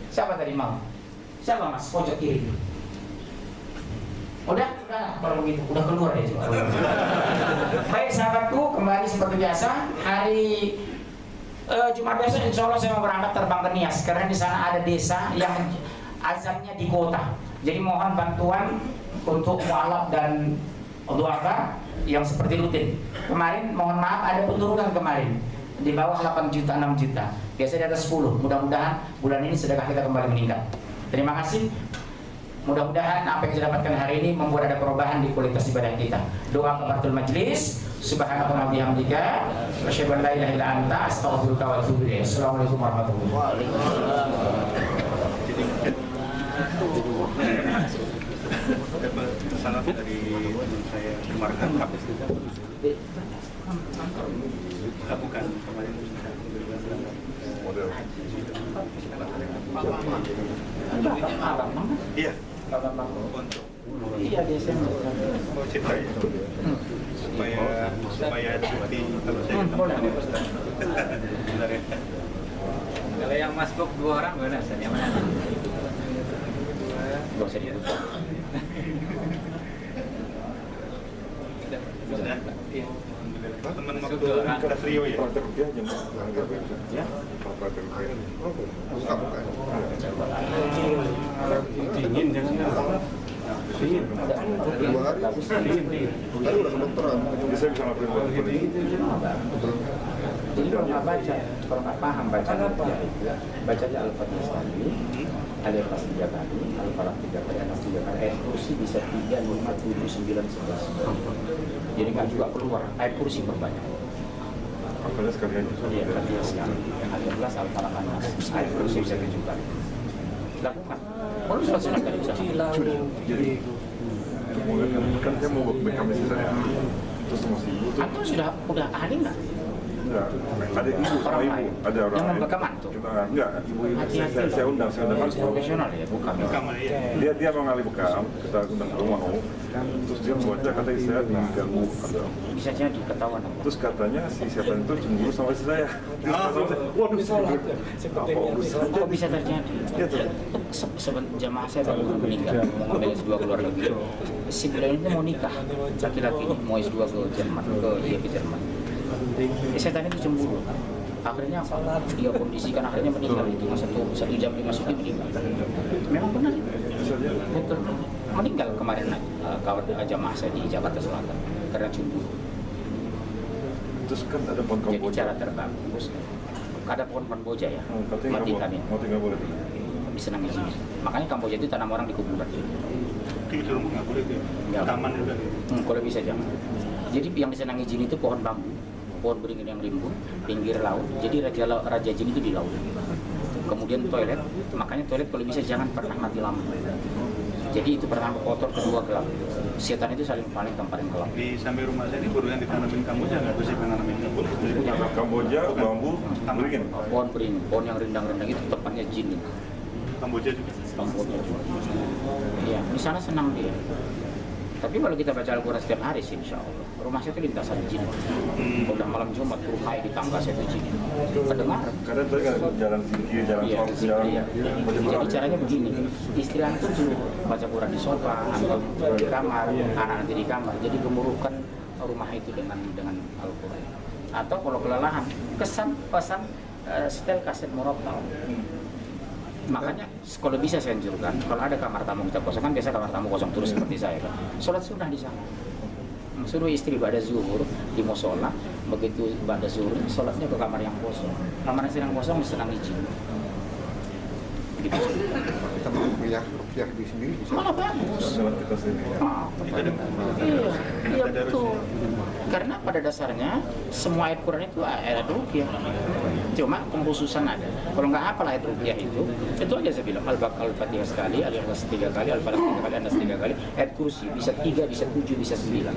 Siapa tadi mau? Siapa Mas? Pojok kiri. Udah kalau begitu, udah keluar ya coba. Baik sahabatku, kembali seperti biasa hari Jumat besok insya Allah saya mau berangkat terbang ke Nias karena di sana ada desa yang azannya di kota. Jadi mohon bantuan untuk mualaf dan duafa yang seperti rutin. Kemarin mohon maaf ada penurunan kemarin di bawah 8 juta 6 juta. Biasanya di atas 10. Mudah-mudahan bulan ini sedekah kita kembali meningkat. Terima kasih. Mudah-mudahan apa yang kita dapatkan hari ini membuat ada perubahan di kualitas ibadah kita. Doa kafaratul majlis. Subhanallah wa bihamdika, asyhadu an la ilaha illa anta, astaghfiruka wa atubu ilaik. Assalamualaikum warahmatullahi wabarakatuh. Salam dari saya kemarin habis bukan kemarin model. Iya. Iya dia saya mau cerita ya. Supaya ada bukti kalau saya boleh. Kalau yang masuk 2 orang mana yang mana? Gak usah dibuka. Teman waktu ke Rio ya? Dingin jangan. Dingin. 2 hari. Dingin. Tadi udah kedokteran. Bisa ngelakuin Jadi kalau nggak baca, kalau nggak paham bacanya Al-Fatihah sekali, Al-Ikhlas 3 kali, Al-Falaq 3 kali, Anas 3 kali, ayat kursi bisa 3, 5, 7, 9, 11. Jadi nggak juga keluar, ayat kursi berbanyak. Al-Fatihah sekalian. Iya, Al-Fatihah sekali. Al-Ikhlas, Al-Falaq, Anas, ayat kursi bisa 7 kali. Lakukan. Kalau sudah sunat tadi usaha. Jadi kan saya mau backup di saya. Terus masih Atau udah ahli nggak? enggak, ada ibu sama ibu, ada orang yang lain. memperkeman tuh. Enggak, ibu saya undang Harus profesional ya, bukan. dia mau ngali bekam, kita undang ke rumah terus dia membaca kata saya diganggu kata. Bisa jadi ketahuan. Terus katanya si setan itu cemburu sama istri saya. Waduh, Kok bisa terjadi? Iya tuh. Jamaah saya baru meninggal, ambil S2 keluar negeri. Si beliau ini mau nikah, laki-laki ini mau S2 ke Jerman, ke Jerman. Setan itu cemburu. Akhirnya apa? Dia kondisikan akhirnya meninggal itu satu jam dimasuki meninggal. Memang benar. Betul. Meninggal kemarin kawan jamaah saya di Jakarta Selatan karena cemburu. Terus kan ada pohon Jadi kamboja. cara terbagus ada pohon kamboja ya, Katanya matikan ya, nggak boleh. disenangi izin. Makanya kamboja itu tanam orang di kuburan. Di rumah nggak boleh tuh. Ya. Taman juga. Kalau bisa jangan. Jadi yang disenangi jin itu pohon bambu, pohon beringin yang rimbun, pinggir laut. Jadi raja jin itu di laut. Kemudian toilet, makanya toilet kalau bisa jangan pernah mati lampu. Jadi itu pertama kotor, kedua gelap. Setan itu paling gelap. Di samping rumah saya ini baru yang ditanamin kamboja nggak bisa menanamin nggak boleh. Kamboja, bambu, beringin. Pohon beringin, pohon yang rindang-rindang itu tempatnya jin. Kamboja juga. Kamboja juga. Iya, di sana senang dia. Tapi kalau kita baca Al-Quran setiap hari sih, insya Allah. Rumah saya itu lintasan jin. Udah malam Jumat, rumah di tangga saya itu jin. Kedengar. Kadang tadi kan jalan tinggi, jalan Iya, tol, jalan iya. Jadi caranya begini, istri antum suruh baca Quran di sofa, antum di kamar, anak nanti di kamar. Jadi gemuruhkan rumah itu dengan Al-Quran. Atau kalau kelelahan, pesan setel kaset murattal. Makanya kalau bisa saya anjurkan, kalau ada kamar tamu kita kosong, kan biasa kamar tamu kosong terus seperti saya kan, sholat sunnah di sana. Suruh istri pada zuhur di musola, begitu pada zuhur sholatnya ke kamar yang kosong. Kamar yang kosong disenang izin. Gitu. Kita mau rupiah di sendiri bisa. Malah bagus. jalan kita sendiri. Iya betul. Karena pada dasarnya semua ayat Quran itu ayat rupiah. Cuma pengkhususan ada. Kalau nggak hafal ayat rupiah itu aja saya bilang Al-Fatihah sekali, Al-Ikhlas 3 kali, Al-Falaq 3 kali, An-Nas 3 kali, ayat kursi bisa 3, bisa 7, bisa 9.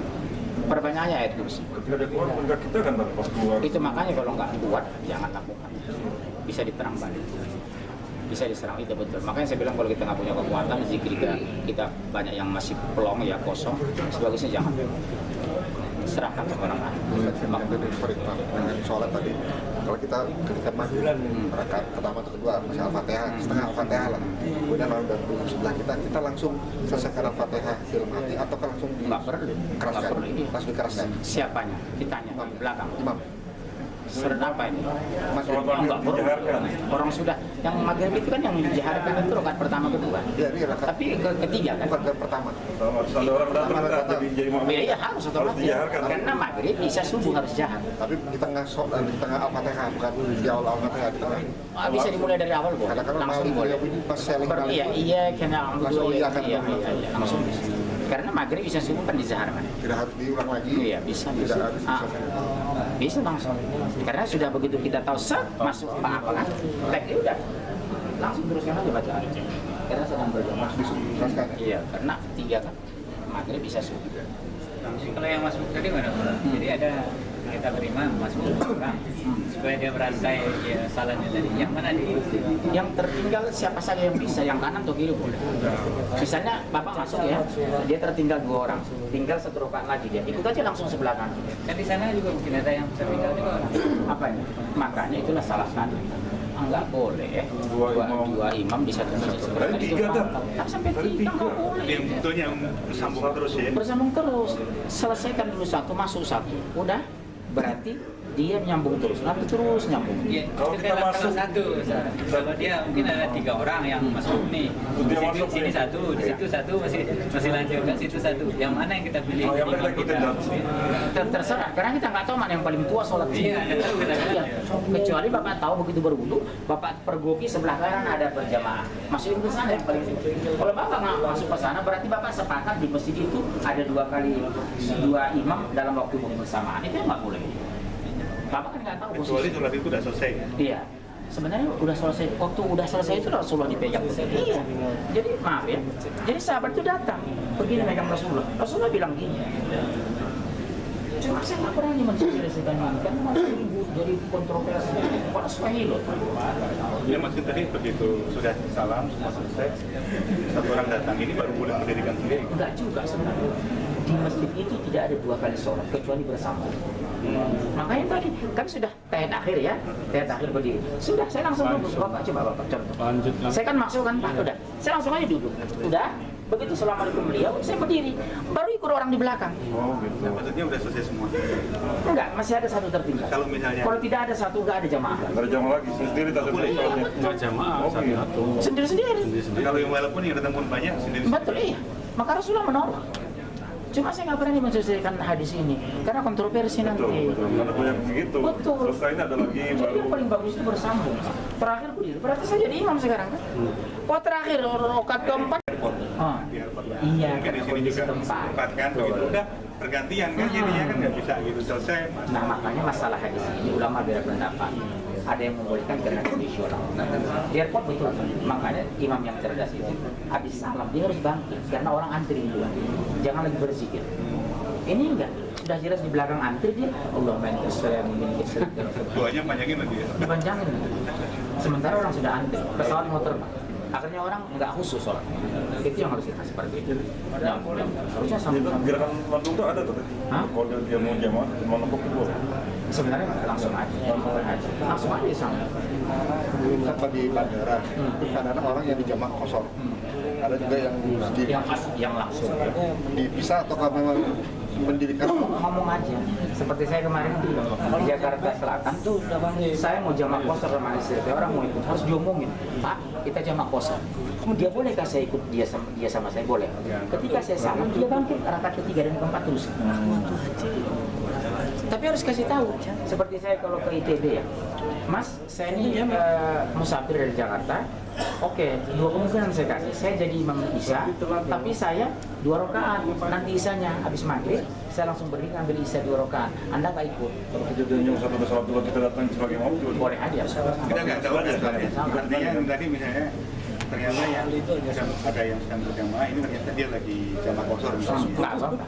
Perbanyaknya ayat kursi. Ketika dia keluar, enggak kita kan pas keluar. Itu makanya kalau nggak kuat jangan lakukan. Bisa diterang balik. Bisa diserang itu betul. Makanya saya bilang kalau kita nggak punya kekuatan, zikir kita banyak yang masih pelong ya kosong, sebagusnya jangan. Serahkan ke orang lain. Makanya dari perintah dengan sholat tadi, kalau kita ketika maju rakaat pertama atau kedua masih Al-Fatihah, setengah Al-Fatihah lah. Kemudian lalu dari sebelah kita langsung selesaikan Al-Fatihah film hati atau langsung Nggak perlu. keraskan, Ini langsung dikeraskan. siapanya? Ditanya di belakang. Imam, Surat apa ini? Sholat maghrib dijaharkan. Orang sudah yang maghrib itu kan yang dijaharkan itu rakaat pertama kedua. ya ini rakaat Tapi ketiga kan? bukan rakaat pertama. Ada orang datang jadi mau. Iya harus otomatis. dijaharkan. Karena maghrib bisa subuh harus jahat. Tapi di tengah sholat, di tengah Al-Fatihah, bukan di awal Al-Fatihah di tengah. Bisa dimulai dari awal bu. Kadang-kadang Langsung mau boleh. pas selling Iya karena Langsung iya kan? langsung bisa. Karena maghrib bisa subuh kan dizaharkan. tidak harus diulang lagi. Iya bisa. Tidak harus Bisa langsung. Karena sudah begitu kita tahu masuk apa kan, tag udah langsung teruskan aja bacaan. Karena sedang berjamaah. dikeraskan. Iya, karena 3 kan maghrib bisa subuh. Kalau yang masuk tadi mana? Jadi ada kita terima masuk orang supaya dia merasa ya salahnya tadi. Yang mana di? Yang tertinggal siapa saja yang bisa, yang kanan atau kiri boleh. Misalnya bapak masuk ya, dia tertinggal 2 orang, tinggal 1 rakaat lagi dia, ikut aja langsung sebelah kanan. Kan di sana juga mungkin ada yang tertinggal juga. Apa ini? Makanya itulah salah satu. Enggak boleh dua imam di satu masjid. Tadi 3 kan? Sampai 3 enggak boleh. Yang betulnya bersambung terus ya. Bersambung terus, selesaikan dulu 1, masuk 1, udah berarti dia nyambung terus, nanti terus nyambung. Iya, Kalau itu kita kalau masuk- satu, kalau dia mungkin ada 3 orang yang masuk nih, di Dia sini, masuk, sini ya. satu, di situ satu masih lanjut kan situ satu. Yang mana yang kita pilih? Oh, yang Imam kita ikutin dah. Terserah, karena kita nggak tahu mana yang paling tua sholat. Iya, nggak tahu kita. Iya. Kecuali bapak tahu begitu berwudu, bapak pergoki sebelah kanan ada berjamaah, masukin ke sana yang paling. Kalau bapak nggak masuk ke sana, berarti bapak sepakat di masjid itu ada 2 imam dalam waktu bersamaan, itu yang nggak boleh. Bapak kan nggak tahu Kecuali sholat itu udah selesai. Iya. Sebenarnya udah selesai, waktu udah selesai itu Rasulullah dipegang. Iya. Jadi maaf ya. Jadi sahabat itu datang, begini megang Rasulullah. Rasulullah bilang gini. Cuma saya nggak berani menjelaskan ini kan masih ribut jadi kontroversi. Pada Swahili loh. Dia maksud tadi begitu sudah salam semua selesai, satu orang datang ini baru boleh mendirikan sendiri. Enggak juga sebenarnya. Di masjid itu tidak ada 2 kali sholat kecuali bersama. Makanya tadi kan sudah tahiyat akhir ya, tahiyat akhir berdiri. Sudah, saya langsung duduk. Bapak coba bapak contoh. Saya kan masuk kan Pak, udah. Saya langsung aja duduk. Udah, Begitu assalamualaikum beliau, saya berdiri, baru ikut orang di belakang. Oh gitu. Nah, maksudnya udah selesai semua. Enggak, masih ada satu tertinggal. Kalau misalnya Kalau tidak ada satu, enggak ada jamaah. Nggak ada jamaah lagi, sendiri tak boleh. Nggak jamaah, Oh, satu iya. satu. Sendiri-sendiri. kalau yang walaupun yang datang pun banyak sendiri. Betul, iya. Maka Rasulullah menolak. Cuma saya nggak berani menselesaikan hadis ini, karena kontroversi nanti. Betul, betul. Karena banyak begitu. Betul. Selesainya ada lagi Jadi baru. yang paling bagus itu bersambung. Terakhir berdiri, berarti saya jadi imam sekarang kan? Oh terakhir, rokat keempat. Oh, iya, Mungkin di sini kondisi juga tempat. tempat kan, begitu udah pergantian kan jadinya kan nggak bisa gitu selesai. Nah makanya masalah hadis ini ulama beda pendapat. Ada yang membolehkan karena kondisional. Di airport betul, makanya imam yang cerdas itu habis salam dia harus bangkit karena orang antri duluan. Jangan lagi berzikir. Ini enggak, sudah jelas di belakang antri dia Allahumma anta salam minka salam. Doanya panjangin lagi ya. Dipanjangin. Sementara orang sudah antri, pesawat mau terbang. Akhirnya orang nggak khusus sholat. Itu yang harus kita seperti itu. Yang harusnya Itu sama. gerakan Bandung tuh ada tuh. Hah? Kalau dia mau jamaah, mau nempok itu boleh. Sebenarnya langsung aja. Langsung aja sama. Tempat di bandara, itu kadang orang yang di jamaah kosong. Ada juga yang sendiri. Yang langsung. Dipisah atau memang mendirikan Ngomong aja. Seperti saya kemarin di Jakarta Selatan tuh, saya mau jamaah kosor sama istri saya, orang mau ikut harus diomongin, Pak, kita jamaah kosor. Dia bolehkah saya ikut dia sama saya? Boleh. Ketika saya salam, dia bangkit rakaat ketiga dan keempat terus. Tapi harus kasih tahu. Seperti saya kalau ke ITB ya, Mas, saya ini musafir dari Jakarta. Oke, dua kemungkinan saya kasih. Saya jadi imam Isya, tapi saya 2 rakaat. Nanti Isyanya habis maghrib, saya langsung berdiri ambil Isya 2 rakaat. Anda nggak ikut? Kalau kejadiannya satu pesawat dulu kita datang sebagai mau juga. Boleh aja. Kita nggak tahu kan. Artinya yang tadi misalnya ternyata yang ada yang sedang berjamaah ini ternyata dia lagi jamaah kosor misalnya. Nggak apa-apa.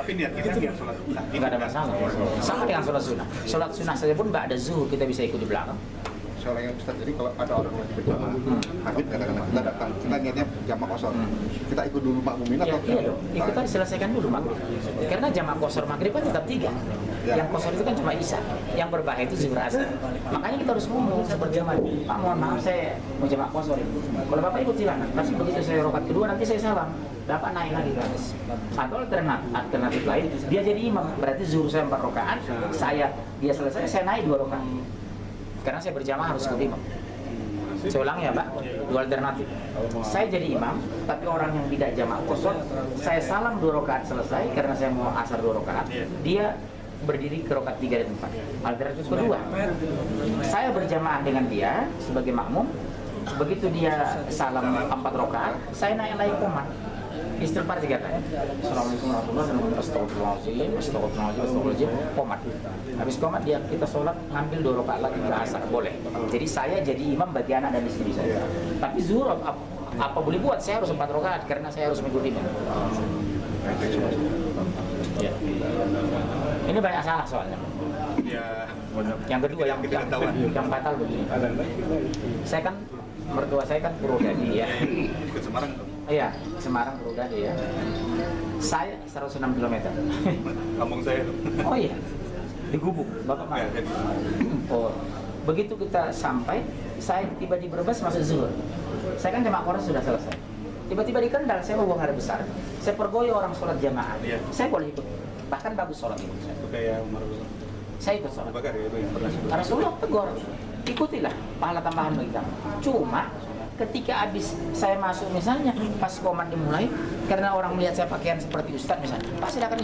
Tapi niat kita biar sholat sunnah. Nggak ada masalah. Sama dengan sholat sunnah. Sholat sunnah saja pun nggak ada zuhur, kita bisa ikut di belakang. soalnya yang Ustaz, jadi kalau ada orang lagi berjamaah, habib kadang-kadang kita datang, kita niatnya jamaah kosong, kita ikut dulu makmumin atau Iya dong, ikutan selesaikan dulu maghrib. Karena jamaah kosor maghrib kan tetap 3. Yang kosor itu kan cuma Isya, yang berbahaya itu zuhur asar. Makanya kita harus ngomong seperti Pak, mohon maaf saya mau jamaah kosor. Kalau Bapak ikut silakan, tapi begitu saya rokat kedua nanti saya salam, Bapak naik lagi kan. Atau alternatif lain, dia jadi imam, berarti zuhur saya 4 rakaat, dia selesai, saya naik 2 rakaat. Karena saya berjamaah harus ikut imam. Saya ulang ya Pak, 2 alternatif. Saya jadi imam, tapi orang yang tidak jamaah kosor, saya salam 2 rakaat selesai karena saya mau asar 2 rakaat. Dia berdiri ke rakaat 3 dan 4. Alternatif kedua, saya berjamaah dengan dia sebagai makmum. Begitu dia salam 4 rakaat, saya naik lagi komat. Istighfar 3 kali. Assalamualaikum warahmatullahi wabarakatuh. Astagfirullahaladzim, astagfirullahaladzim, komat. Habis komat dia kita sholat ngambil 2 rakaat lagi ke asar, boleh. Jadi saya jadi imam bagi anak dan istri saya. Tapi zuhur apa boleh buat? Saya harus 4 rakaat karena saya harus mengikuti imam. Ya. Ini banyak salah soalnya. Ya, Yang kedua yang fatal begini. Saya kan mertua saya kan Purwodadi ya. ke Semarang tuh. Iya, Semarang Purwodadi ya. Saya 106 km. Kampung saya tuh. Oh iya, di Gubuk, Bapak mana? Ya, jadi Oh, begitu kita sampai, saya tiba di Brebes masuk zuhur. Saya kan jamaah Qur'an sudah selesai. Tiba-tiba di Kendal, saya mau buang air besar. Saya pergoyo orang sholat jamaah. Iya. Saya boleh ikut. Bahkan bagus sholat itu. itu kayak Umar Saya ikut sholat. Bakar ya itu yang pernah. Rasulullah tegur, ikutilah pahala tambahan bagi kamu. Cuma ketika habis saya masuk misalnya pas komat dimulai, karena orang melihat saya pakaian seperti ustadz misalnya, pasti akan